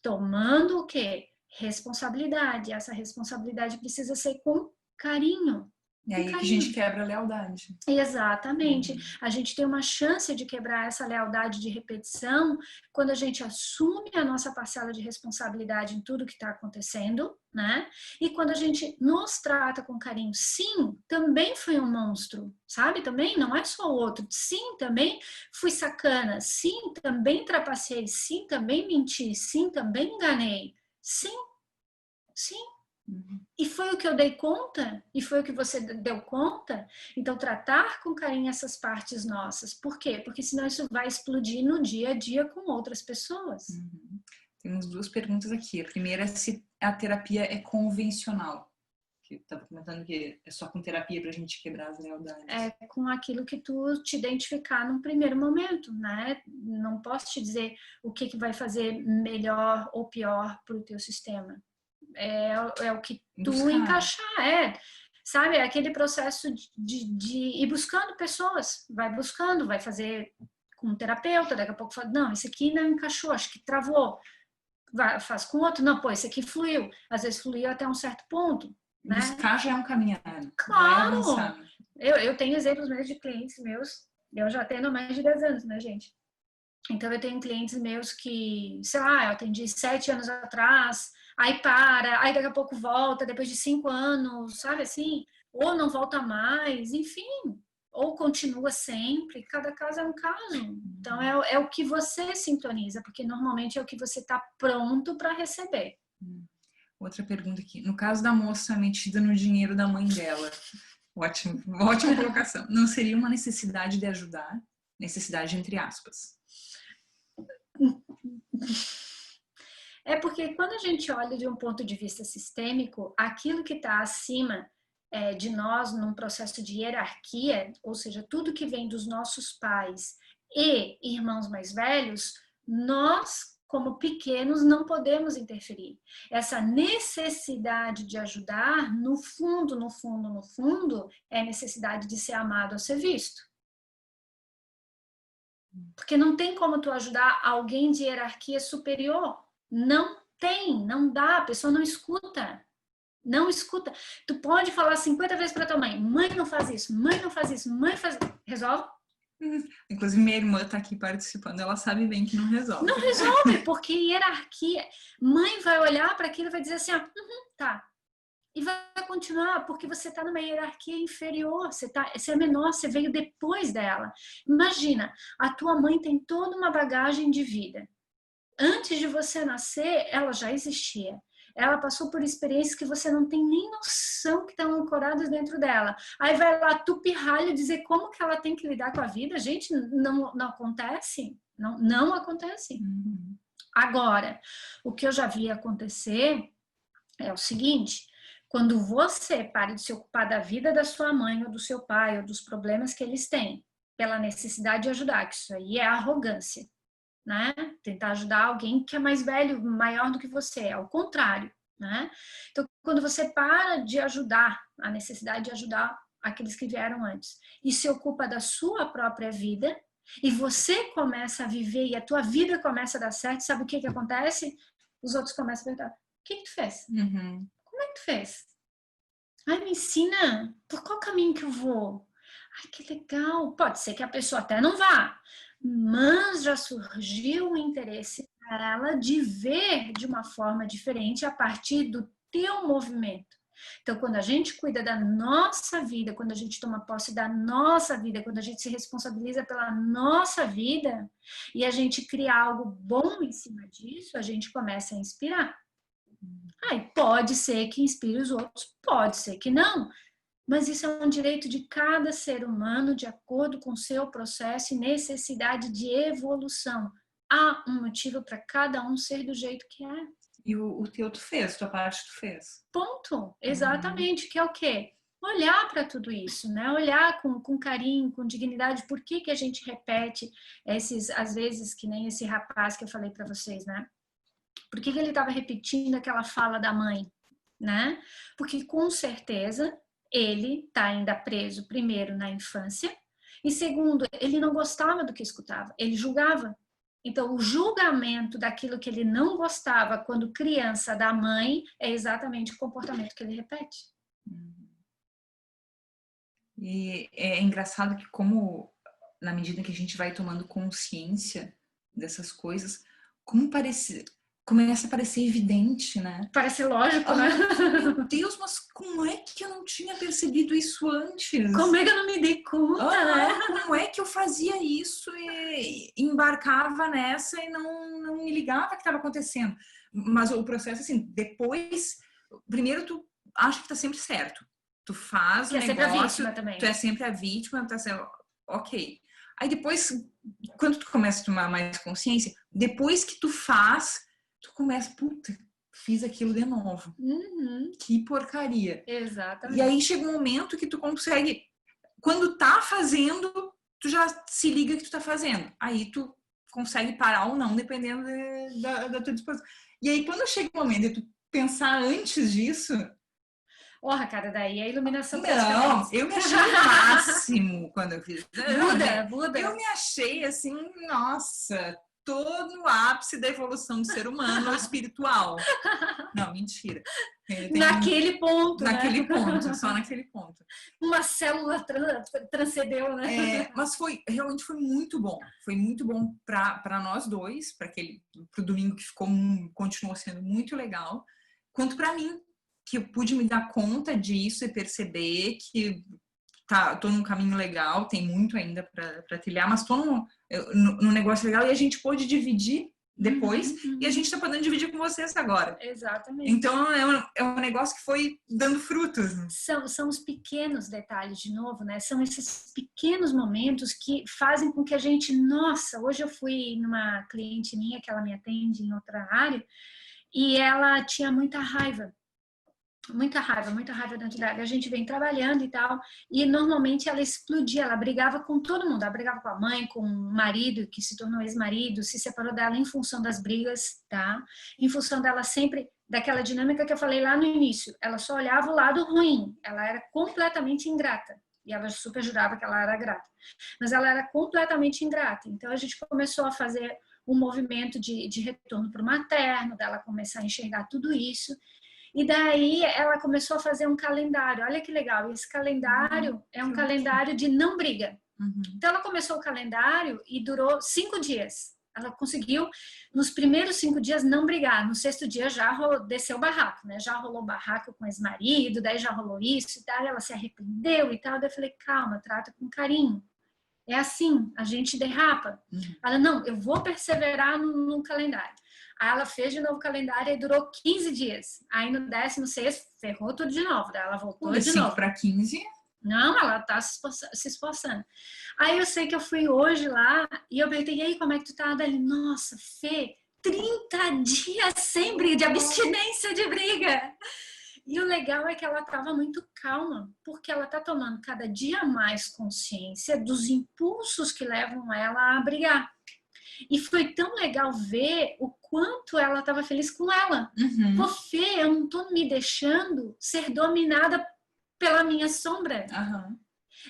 Tomando o quê? Responsabilidade. Essa responsabilidade precisa ser com carinho. E aí que a gente quebra a lealdade. Exatamente. A gente tem uma chance de quebrar essa lealdade de repetição quando a gente assume a nossa parcela de responsabilidade em tudo que está acontecendo, né? E quando a gente nos trata com carinho. Sim, também fui um monstro, sabe? Também não é só o outro. Sim, também fui sacana. Sim, também trapacei. Sim, também menti. Sim, também enganei. Sim, sim. E foi o que eu dei conta? E foi o que você deu conta? Então, tratar com carinho essas partes nossas. Por quê? Porque senão isso vai explodir no dia a dia com outras pessoas. Temos 2 perguntas aqui. A primeira é se a terapia é convencional. Que eu estava comentando que é só com terapia para a gente quebrar as lealdades. É com aquilo que tu te identificar num primeiro momento, né? Não posso te dizer o que vai fazer melhor ou pior para o teu sistema. É o que tu encaixar, sabe? É aquele processo de ir buscando pessoas, vai buscando, vai fazer com um terapeuta, daqui a pouco fala, não, esse aqui não encaixou, acho que travou, vai, faz com outro, não, pô, esse aqui fluiu, às vezes fluiu até um certo ponto, né? Buscar já é um caminhar, claro! Eu tenho exemplos mesmo de clientes meus, eu já tenho mais de 10 anos, né, gente? Então, eu tenho clientes meus que, sei lá, eu atendi 7 anos atrás, aí para, aí daqui a pouco volta, depois de 5 anos, sabe assim? Ou não volta mais, enfim, ou continua sempre, cada caso é um caso. Então, é o que você sintoniza, porque normalmente é o que você está pronto para receber. Outra pergunta aqui. No caso da moça metida no dinheiro da mãe dela, ótima colocação. Não seria uma necessidade de ajudar? Necessidade entre aspas. É porque quando a gente olha de um ponto de vista sistêmico, aquilo que está acima de nós num processo de hierarquia, ou seja, tudo que vem dos nossos pais e irmãos mais velhos, nós, como pequenos, não podemos interferir. Essa necessidade de ajudar, no fundo, é a necessidade de ser amado ou ser visto. Porque não tem como tu ajudar alguém de hierarquia superior. Não tem, não dá, a pessoa não escuta. Não escuta. Tu pode falar 50 vezes para tua mãe, mãe não faz isso, mãe não faz isso, mãe faz isso. Resolve? Inclusive minha irmã tá aqui participando, ela sabe bem que não resolve. Não resolve, porque hierarquia. Mãe vai olhar para aquilo e vai dizer assim, tá. E vai continuar, porque você está numa hierarquia inferior, você é menor, você veio depois dela. Imagina, a tua mãe tem toda uma bagagem de vida. Antes de você nascer, ela já existia. Ela passou por experiências que você não tem nem noção que estão ancoradas dentro dela. Aí vai lá tu pirralho dizer como que ela tem que lidar com a vida. Gente, não acontece. Não acontece. Agora, o que eu já vi acontecer é o seguinte: quando você para de se ocupar da vida da sua mãe ou do seu pai ou dos problemas que eles têm, pela necessidade de ajudar, que isso aí é arrogância, né? Tentar ajudar alguém que é mais velho, maior do que você, ao contrário, né? Então, quando você para de ajudar, a necessidade de ajudar aqueles que vieram antes, e se ocupa da sua própria vida, e você começa a viver e a tua vida começa a dar certo, sabe o que acontece? Os outros começam a perguntar, o que tu fez? Como é que tu fez? Ai, me ensina, por qual caminho que eu vou? Ai, que legal. Pode ser que a pessoa até não vá, mas já surgiu o interesse para ela de ver de uma forma diferente a partir do teu movimento. Então, quando a gente cuida da nossa vida, quando a gente toma posse da nossa vida, quando a gente se responsabiliza pela nossa vida e a gente cria algo bom em cima disso, a gente começa a inspirar. Aí pode ser que inspire os outros, pode ser que não. Mas isso é um direito de cada ser humano, de acordo com o seu processo e necessidade de evolução. Há um motivo para cada um ser do jeito que é. E o teu tu fez, tua parte tu fez. Ponto. Exatamente. Que é o quê? Olhar para tudo isso, né? Olhar com carinho, com dignidade. Por que a gente repete esses, às vezes, que nem esse rapaz que eu falei para vocês, né? Por que ele estava repetindo aquela fala da mãe, né? Porque com certeza ele está ainda preso, primeiro, na infância, e segundo, ele não gostava do que escutava, ele julgava. Então, o julgamento daquilo que ele não gostava quando criança da mãe é exatamente o comportamento que ele repete. E é engraçado que como, na medida que a gente vai tomando consciência dessas coisas, começa a parecer evidente, né? Parece lógico, né? Meu Deus, mas como é que eu não tinha percebido isso antes? Como é que eu não me dei conta, né? Como é que eu fazia isso e embarcava nessa e não me ligava que estava acontecendo? Mas o processo, assim, depois... Primeiro, tu acha que tá sempre certo. Tu faz o negócio... Tu é sempre a vítima também. Tu é sempre a vítima, tá sendo... Ok. Aí depois, quando tu começa a tomar mais consciência, depois que tu faz... tu começa, puta, fiz aquilo de novo. Que porcaria. Exatamente. E aí chega um momento que tu consegue, quando tá fazendo, tu já se liga que tu tá fazendo. Aí tu consegue parar ou não, dependendo da tua disposição. E aí quando chega o momento de tu pensar antes disso... Porra, cara, daí a iluminação... Não, eu me achei o máximo quando eu fiz. Buda. Eu me achei assim, nossa, todo no ápice da evolução do ser humano espiritual. Não, mentira. Naquele ponto, naquele né? ponto, só naquele ponto. Uma célula transcendeu, né? Mas realmente foi muito bom. Foi muito bom para nós dois, para o domingo que continuou sendo muito legal, quanto para mim, que eu pude me dar conta disso e perceber que tô num caminho legal, tem muito ainda para trilhar, mas tô num negócio legal e a gente pôde dividir depois e a gente está podendo dividir com vocês agora. Exatamente. Então é um negócio que foi dando frutos. São os pequenos detalhes, de novo, né? São esses pequenos momentos que fazem com que a gente... Nossa, hoje eu fui numa cliente minha que ela me atende em outra área e ela tinha muita raiva dentro dela. A gente vem trabalhando e tal, e normalmente ela explodia, ela brigava com todo mundo, ela brigava com a mãe, com o marido, que se tornou ex-marido, se separou dela em função das brigas, tá? Em função dela sempre, daquela dinâmica que eu falei lá no início, ela só olhava o lado ruim, ela era completamente ingrata, e ela super jurava que ela era grata, mas ela era completamente ingrata. Então a gente começou a fazer um movimento de retorno para o materno, dela começar a enxergar tudo isso. E daí ela começou a fazer um calendário. Olha que legal. Esse calendário é um calendário de não briga. Então ela começou o calendário e durou 5 dias. Ela conseguiu, nos primeiros 5 dias, não brigar. No 6º dia já desceu o barraco, né? Já rolou barraco com o ex-marido, daí já rolou isso e tal. Ela se arrependeu e tal. Daí eu falei, calma, trata com carinho. É assim, a gente derrapa. Ela, não, eu vou perseverar no calendário. Aí ela fez de novo o calendário e durou 15 dias. Aí no 16º, ferrou tudo de novo. Daí ela voltou de novo. Para 15? Não, ela tá se esforçando. Aí eu sei que eu fui hoje lá e eu perguntei, e aí, como é que tu tá? Daí, nossa, Fê, 30 dias sem briga, de abstinência de briga. E o legal é que ela estava muito calma, porque ela está tomando cada dia mais consciência dos impulsos que levam ela a brigar. E foi tão legal ver o quanto ela estava feliz com ela. Pô, Fê, eu não estou me deixando ser dominada pela minha sombra.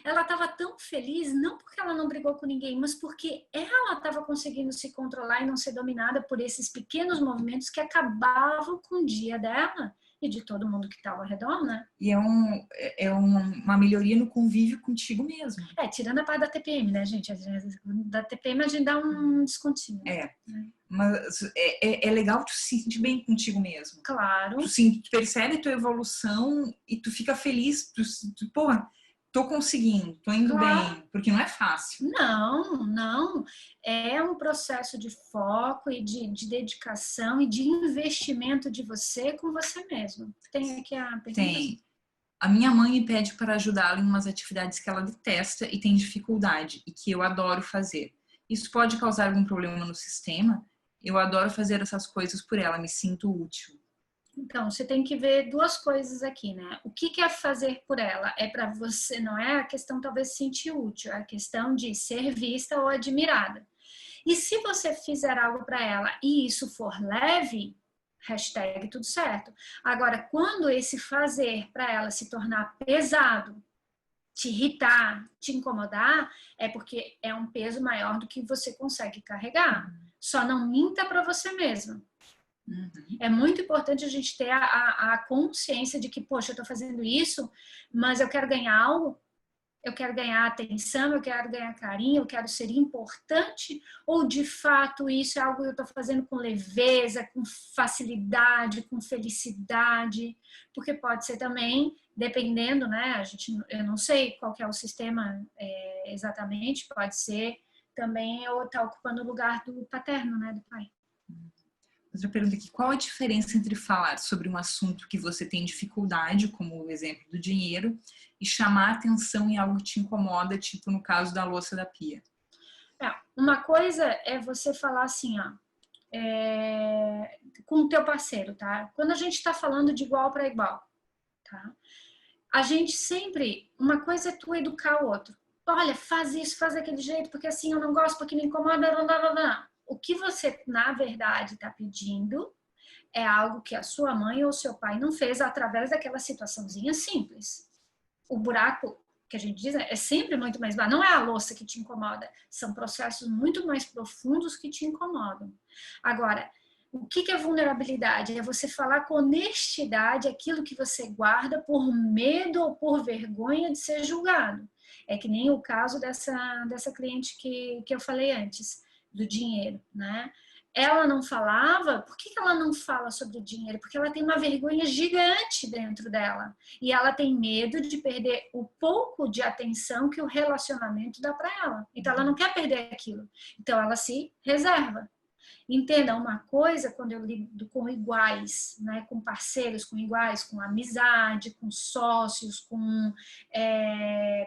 Ela estava tão feliz, não porque ela não brigou com ninguém, mas porque ela estava conseguindo se controlar e não ser dominada por esses pequenos movimentos que acabavam com o dia dela e de todo mundo que estava ao redor, né? E é uma melhoria no convívio contigo mesmo. Tirando a parte da TPM, né, gente? Da TPM a gente dá um descontinho. Mas é legal tu se sentir bem contigo mesmo. Claro. Tu percebe a tua evolução e tu fica feliz. Porra, tô conseguindo, tô indo bem, porque não é fácil. Não. É um processo de foco e de dedicação e de investimento de você com você mesmo. Tem aqui a pergunta? Tem. A minha mãe me pede para ajudá-la em umas atividades que ela detesta e tem dificuldade e que eu adoro fazer. Isso pode causar algum problema no sistema? Eu adoro fazer essas coisas por ela, me sinto útil. Então, você tem que ver 2 coisas aqui, né? O que é fazer por ela? É para você, não é a questão talvez se sentir útil, é a questão de ser vista ou admirada. E se você fizer algo para ela e isso for leve, hashtag tudo certo. Agora, quando esse fazer para ela se tornar pesado, te irritar, te incomodar, é porque é um peso maior do que você consegue carregar. Só não minta para você mesmo. É muito importante a gente ter a consciência de que, poxa, eu estou fazendo isso, mas eu quero ganhar algo, eu quero ganhar atenção, eu quero ganhar carinho, eu quero ser importante, ou de fato isso é algo que eu estou fazendo com leveza, com facilidade, com felicidade, porque pode ser também, dependendo, né, eu não sei qual que é o sistema exatamente, pode ser também eu estar ocupando o lugar do paterno, né, do pai. Outra pergunta aqui, qual a diferença entre falar sobre um assunto que você tem dificuldade, como o exemplo do dinheiro, e chamar atenção em algo que te incomoda, tipo no caso da louça da pia? Uma coisa é você falar assim, ó, com o teu parceiro, tá? Quando a gente está falando de igual para igual, tá? A gente sempre, uma coisa é tu educar o outro. Olha, faz isso, faz daquele jeito, porque assim eu não gosto, porque me incomoda, não. O que você, na verdade, está pedindo é algo que a sua mãe ou seu pai não fez através daquela situaçãozinha simples. O buraco que a gente diz é sempre muito mais baixo. Não é a louça que te incomoda, são processos muito mais profundos que te incomodam. Agora, o que é vulnerabilidade? É você falar com honestidade aquilo que você guarda por medo ou por vergonha de ser julgado. É que nem o caso dessa cliente que eu falei antes, do dinheiro, né? Ela não falava, por que ela não fala sobre o dinheiro? Porque ela tem uma vergonha gigante dentro dela. E ela tem medo de perder o pouco de atenção que o relacionamento dá para ela. Então ela não quer perder aquilo. Então ela se reserva. Entenda uma coisa quando eu lido com iguais, né? Com parceiros com iguais, com amizade, com sócios, com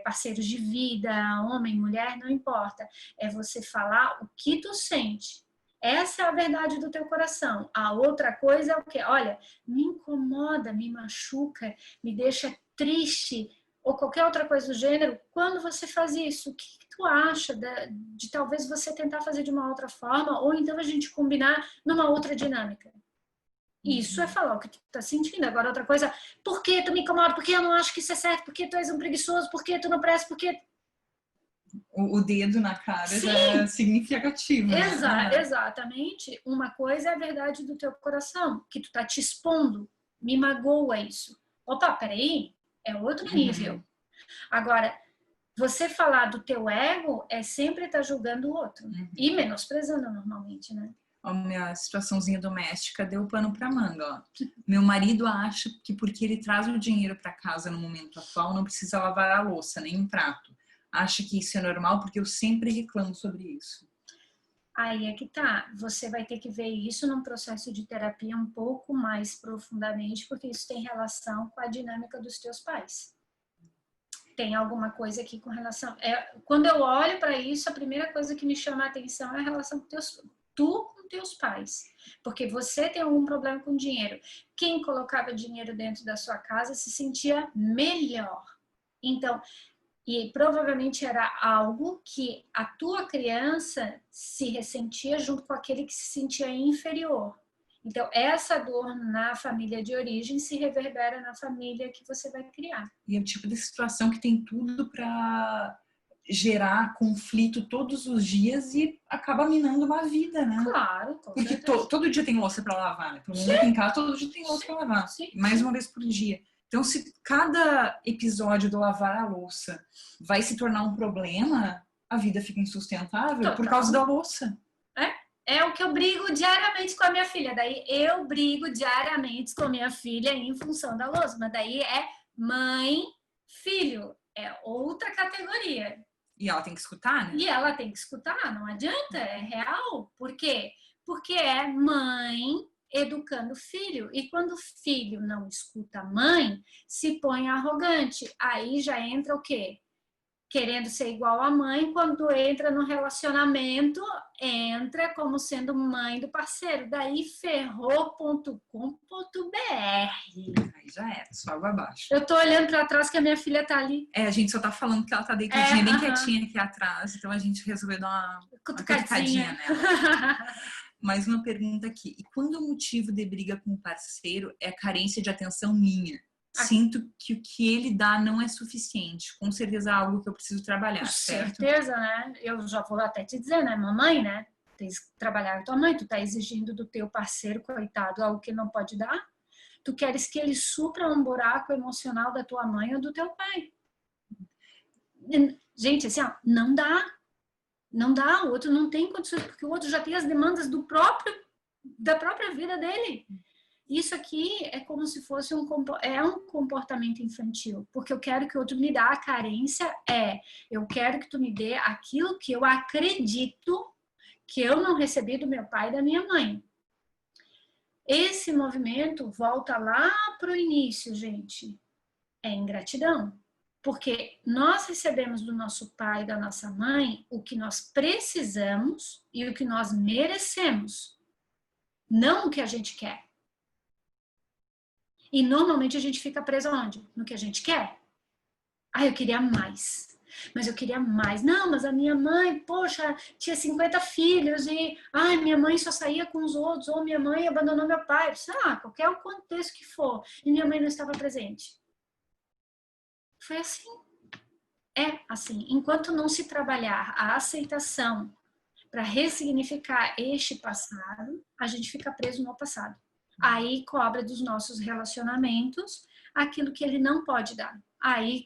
parceiros de vida, homem, mulher, não importa. É você falar o que tu sente. Essa é a verdade do teu coração. A outra coisa é o quê? Olha, me incomoda, me machuca, me deixa triste, ou qualquer outra coisa do gênero. Quando você faz isso, o que tu acha de talvez você tentar fazer de uma outra forma, ou então a gente combinar numa outra dinâmica? Isso é falar o que tu tá sentindo. Agora, outra coisa, por que tu me incomoda? Por que eu não acho que isso é certo? Por que tu és um preguiçoso? Por que tu não presta? Por que... O dedo na cara Sim. já é significativo, né? Exatamente. Uma coisa é a verdade do teu coração, que tu tá te expondo. Me magoa isso. Opa, peraí, é outro nível. Agora, você falar do teu ego é sempre estar julgando o outro. E menosprezando normalmente, né? A minha situaçãozinha doméstica deu pano pra manga, ó. Meu marido acha que porque ele traz o dinheiro para casa no momento atual, não precisa lavar a louça, nem um prato. Acha que isso é normal porque eu sempre reclamo sobre isso. Aí é que tá. Você vai ter que ver isso num processo de terapia um pouco mais profundamente, porque isso tem relação com a dinâmica dos teus pais. Tem alguma coisa aqui com relação... quando eu olho para isso, a primeira coisa que me chama a atenção é a relação com tu com teus pais. Porque você tem algum problema com dinheiro. Quem colocava dinheiro dentro da sua casa se sentia melhor. Então... E provavelmente era algo que a tua criança se ressentia junto com aquele que se sentia inferior. Então, essa dor na família de origem se reverbera na família que você vai criar. E é o tipo de situação que tem tudo para gerar conflito todos os dias e acaba minando uma vida, né? Claro, porque todo dia tem louça para lavar, né? Todo mundo aqui em casa, todo dia tem louça para lavar. Mais uma vez por dia. Então, se cada episódio do lavar a louça vai se tornar um problema, a vida fica insustentável por causa da louça. É o que eu brigo diariamente com a minha filha. Daí eu brigo diariamente com a minha filha em função da louça. Mas daí é mãe, filho. É outra categoria. E ela tem que escutar, né? E ela tem que escutar, não adianta, é real. Por quê? Porque é mãe educando o filho. E quando o filho não escuta a mãe, se põe arrogante. Aí já entra o quê? Querendo ser igual à mãe. Quando entra no relacionamento, entra como sendo mãe do parceiro. Daí ferrou.com.br. Aí já é, só água abaixo. Eu tô olhando para trás que a minha filha tá ali. A gente só tá falando que ela tá deitadinha, bem quietinha aqui atrás. Então a gente resolveu dar uma cutucadinha nela. Mais uma pergunta aqui. E quando o motivo de briga com o parceiro é a carência de atenção minha? Sinto que o que ele dá não é suficiente. Com certeza é algo que eu preciso trabalhar, certo? Com certeza, né? Eu já vou até te dizer, né? Mamãe, né? Tens que trabalhar com tua mãe. Tu tá exigindo do teu parceiro, coitado, algo que não pode dar. Tu queres que ele supra um buraco emocional da tua mãe ou do teu pai. Gente, assim, ó, não dá. Não dá, o outro não tem condições, porque o outro já tem as demandas da própria vida dele. Isso aqui é como se fosse um comportamento infantil, porque eu quero que o outro me dê a carência, eu quero que tu me dê aquilo que eu acredito que eu não recebi do meu pai e da minha mãe. Esse movimento volta lá para o início, gente. É ingratidão. Porque nós recebemos do nosso pai e da nossa mãe o que nós precisamos e o que nós merecemos, não o que a gente quer. E normalmente a gente fica preso aonde? No que a gente quer. Eu queria mais. Mas eu queria mais. Não, mas a minha mãe, poxa, tinha 50 filhos e, ai, minha mãe só saía com os outros, ou minha mãe abandonou meu pai, sei lá, qualquer o contexto que for, e minha mãe não estava presente. Foi assim. É assim. Enquanto não se trabalhar a aceitação para ressignificar este passado, a gente fica preso no passado. Aí cobra dos nossos relacionamentos aquilo que ele não pode dar. Aí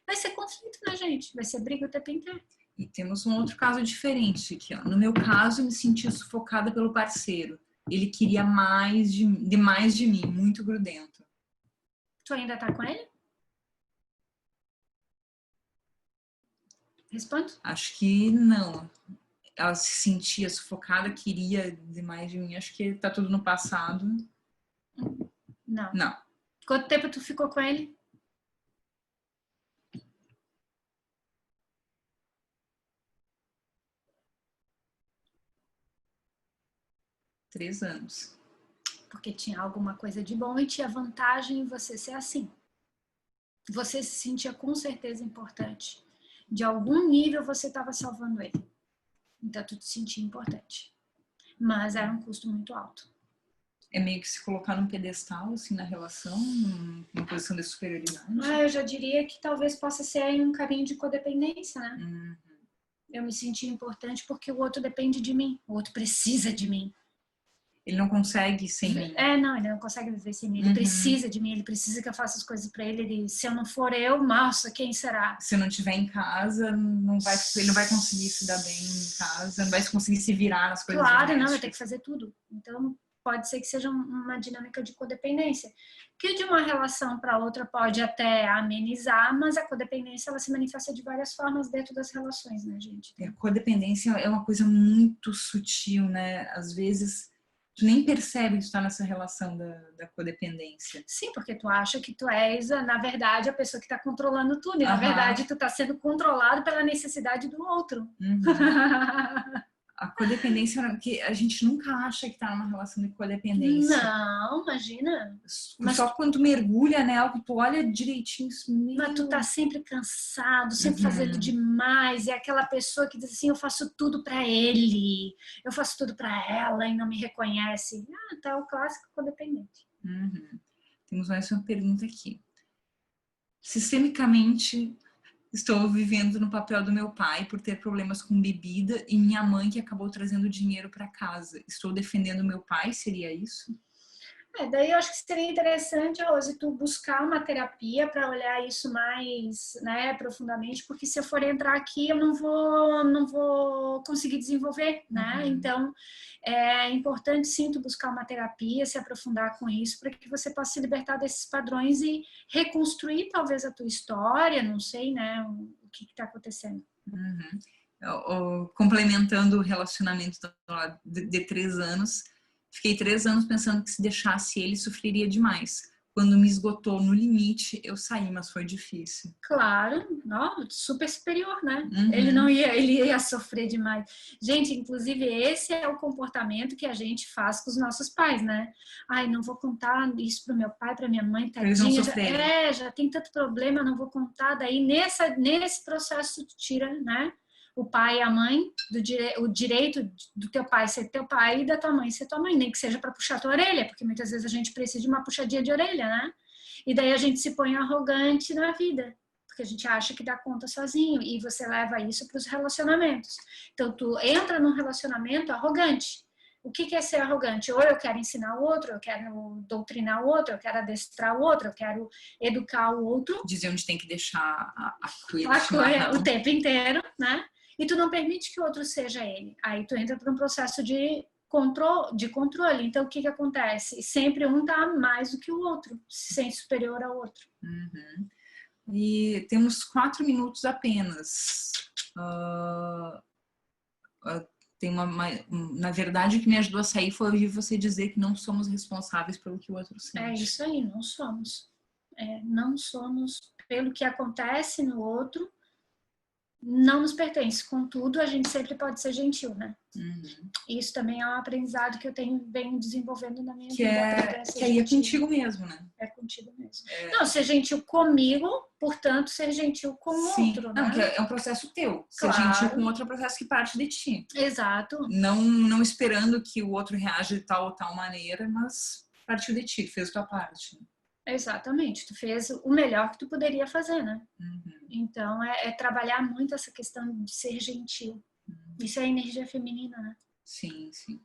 vai ser conflito, né, gente? Vai ser briga o tempo inteiro. E temos um outro caso diferente aqui, ó. No meu caso, eu me senti sufocada pelo parceiro. Ele queria mais de mim, muito grudento. Tu ainda tá com ele? Responde. Acho que não. Ela se sentia sufocada, queria demais de mim. Acho que tá tudo no passado. Não. Não. Quanto tempo tu ficou com ele? Três anos. Porque tinha alguma coisa de bom e tinha vantagem em você ser assim. Você se sentia com certeza importante. De algum nível você estava salvando ele. Então tu te sentia importante. Mas era um custo muito alto. É meio que se colocar num pedestal, assim, na relação, numa posição de superioridade. Eu já diria que talvez possa ser aí um caminho de codependência, né? Uhum. Eu me sentia importante porque o outro depende de mim. O outro precisa de mim. Ele não consegue sem mim. Não, ele não consegue viver sem mim. Ele precisa de mim, ele precisa que eu faça as coisas pra ele. Se eu não for eu, nossa, quem será? Se eu não estiver em casa, ele não vai conseguir se dar bem em casa, não vai conseguir se virar nas coisas Claro, domésticas. não, vai ter que fazer tudo. Então, pode ser que seja uma dinâmica de codependência. Que de uma relação para outra pode até amenizar, mas a codependência ela se manifesta de várias formas dentro das relações, né, gente? A codependência é uma coisa muito sutil, né? Às vezes, tu nem percebe que tu tá nessa relação da codependência. Sim, porque tu acha que tu és, na verdade, a pessoa que está controlando tudo. E, na verdade, tu está sendo controlado pela necessidade do outro. Uhum. A codependência, que a gente nunca acha que tá numa relação de codependência. Não, imagina. Mas só quando tu mergulha nela, que tu olha direitinho. Mas tu tá sempre cansado, sempre fazendo demais. É aquela pessoa que diz assim, eu faço tudo pra ele, eu faço tudo pra ela e não me reconhece. Tá o clássico codependente. Uhum. Temos mais uma pergunta aqui. Sistemicamente, estou vivendo no papel do meu pai por ter problemas com bebida e minha mãe que acabou trazendo dinheiro para casa. Estou defendendo meu pai, seria isso? Daí eu acho que seria interessante, Rose, tu buscar uma terapia para olhar isso mais, né, profundamente, porque se eu for entrar aqui eu não vou conseguir desenvolver, né? Então é importante sim tu buscar uma terapia, se aprofundar com isso, para que você possa se libertar desses padrões e reconstruir talvez a tua história, não sei, né, o que está acontecendo. Complementando o relacionamento de 3 anos, fiquei 3 anos pensando que se deixasse ele, sofreria demais. Quando me esgotou no limite, eu saí, mas foi difícil. Claro, não, super superior, né? Ele ia sofrer demais. Gente, inclusive esse é o comportamento que a gente faz com os nossos pais, né? Ai, não vou contar isso pro meu pai, pra minha mãe, tadinha. Eles não sofrerem. Já tem tanto problema, não vou contar. Daí nesse processo tu tira, né? O pai e a mãe, o direito do teu pai ser teu pai e da tua mãe ser tua mãe, nem que seja para puxar tua orelha, porque muitas vezes a gente precisa de uma puxadinha de orelha, né? E daí a gente se põe arrogante na vida, porque a gente acha que dá conta sozinho, e você leva isso para os relacionamentos. Então tu entra num relacionamento arrogante. O que é ser arrogante? Ou eu quero ensinar o outro, eu quero doutrinar o outro, eu quero adestrar o outro, eu quero educar o outro. Dizer onde tem que deixar a coisa o tempo inteiro, né? E tu não permite que o outro seja ele. Aí tu entra para um processo de controle. Então, o que acontece? Sempre um tá mais do que o outro, se sente superior ao outro. E temos 4 minutos apenas. Tem na verdade, o que me ajudou a sair foi ouvir você dizer que não somos responsáveis pelo que o outro sente. É isso aí, não somos. Não somos pelo que acontece no outro. Não nos pertence, contudo, a gente sempre pode ser gentil, né? Isso também é um aprendizado que eu venho desenvolvendo na minha vida. Que aí é contigo mesmo, né? É contigo mesmo. Não, ser gentil comigo portanto, ser gentil com o outro, Não, né? que é um processo teu. Ser Claro. gentil com o outro é um processo que parte de ti. Exato. Não esperando que o outro reaja de tal ou tal maneira, mas partiu de ti, fez a tua parte. Exatamente, tu fez o melhor que tu poderia fazer, né? Uhum. Então, é trabalhar muito essa questão de ser gentil. Isso é energia feminina, né? Sim, sim.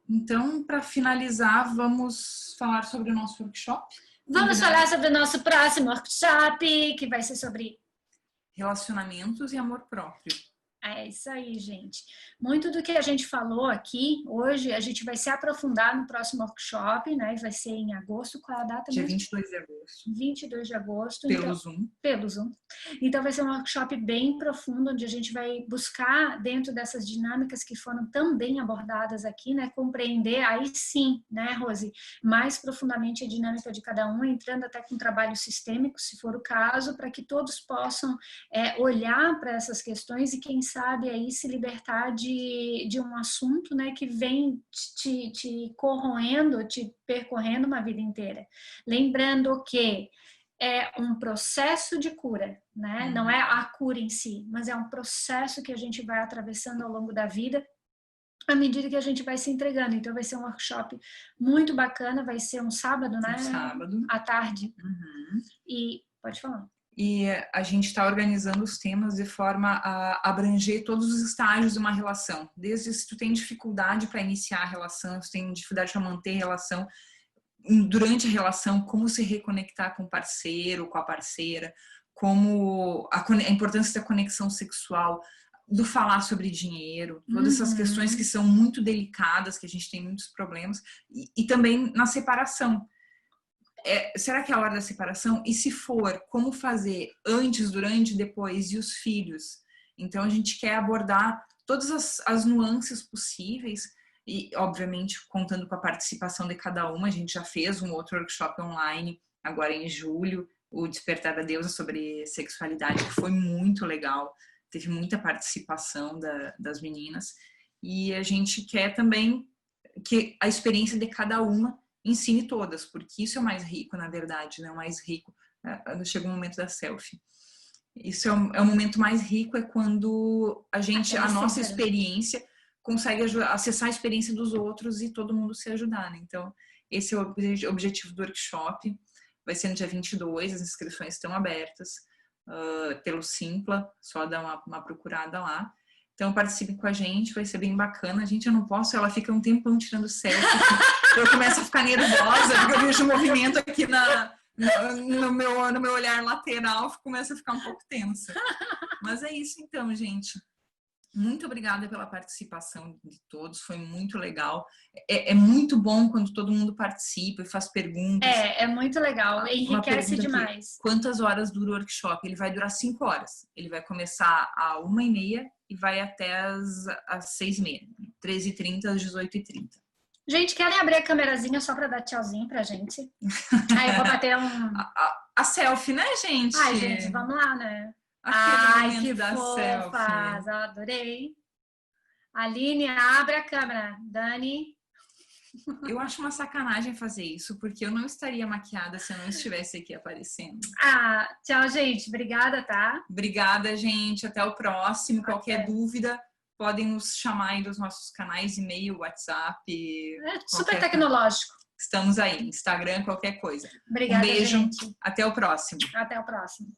Então, para finalizar, vamos falar sobre o nosso workshop? Vamos falar sobre o nosso próximo workshop, que vai ser sobre relacionamentos e amor próprio. É isso aí, gente. Muito do que a gente falou aqui hoje, a gente vai se aprofundar no próximo workshop, né? Vai ser em agosto. Qual é a data Dia mesmo? 22 de agosto. 22 de agosto. Pelo então, Zoom. Pelo Zoom. Então vai ser um workshop bem profundo, onde a gente vai buscar, dentro dessas dinâmicas que foram também abordadas aqui, né? Compreender, aí sim, né, Rose? Mais profundamente a dinâmica de cada um, entrando até com trabalho sistêmico, se for o caso, para que todos possam olhar para essas questões e, quem sabe, aí se libertar de um assunto, né, que vem te corroendo, te percorrendo uma vida inteira. Lembrando que é um processo de cura, né? Não é a cura em si, mas é um processo que a gente vai atravessando ao longo da vida, à medida que a gente vai se entregando. Então vai ser um workshop muito bacana, vai ser um sábado, né? Um sábado. À tarde. Uhum. E pode falar. E a gente está organizando os temas de forma a abranger todos os estágios de uma relação. Desde se tu tem dificuldade para iniciar a relação, se tu tem dificuldade para manter a relação, durante a relação, como se reconectar com o parceiro, com a parceira, como a importância da conexão sexual, do falar sobre dinheiro, todas essas questões que são muito delicadas, que a gente tem muitos problemas, e também na separação. Será que é a hora da separação? E se for, como fazer antes, durante, depois, e os filhos? Então a gente quer abordar todas as nuances possíveis e, obviamente, contando com a participação de cada uma. A gente já fez um outro workshop online, agora em julho, o Despertar da Deusa sobre sexualidade, que foi muito legal. Teve muita participação das meninas. E a gente quer também que a experiência de cada uma ensine todas, porque isso é o mais rico, na verdade, né? O mais rico, chega o momento da selfie. Isso é o momento mais rico, é quando a nossa experiência consegue acessar a experiência dos outros e todo mundo se ajudar, né? Então, esse é o objetivo do workshop. Vai ser no dia 22, as inscrições estão abertas pelo Simpla, só dá uma procurada lá. Então, participem com a gente, vai ser bem bacana. Eu não posso, ela fica um tempão tirando selfie. Eu começo a ficar nervosa, porque eu vejo o movimento aqui no meu olhar lateral, começa a ficar um pouco tensa. Mas é isso então, gente. Muito obrigada pela participação de todos, foi muito legal. É muito bom quando todo mundo participa e faz perguntas. É muito legal, enriquece demais. Quantas horas dura o workshop? Ele vai durar 5 horas. Ele vai começar às 1h30 e vai até às 6h30. 13h30 às 18h30. Gente, querem abrir a câmerazinha só para dar tchauzinho pra gente? Aí eu vou bater a selfie, né, gente? Ai, gente, vamos lá, né? Ai, que da fofas, selfie. Adorei. Aline, abre a câmera. Dani. Eu acho uma sacanagem fazer isso, porque eu não estaria maquiada se eu não estivesse aqui aparecendo. Tchau, gente. Obrigada, tá? Obrigada, gente. Até o próximo. Qualquer dúvida, podem nos chamar aí dos nossos canais, e-mail, WhatsApp. Super tecnológico. Estamos aí. Instagram, qualquer coisa. Obrigada, um beijo. gente. Até o próximo. Até o próximo.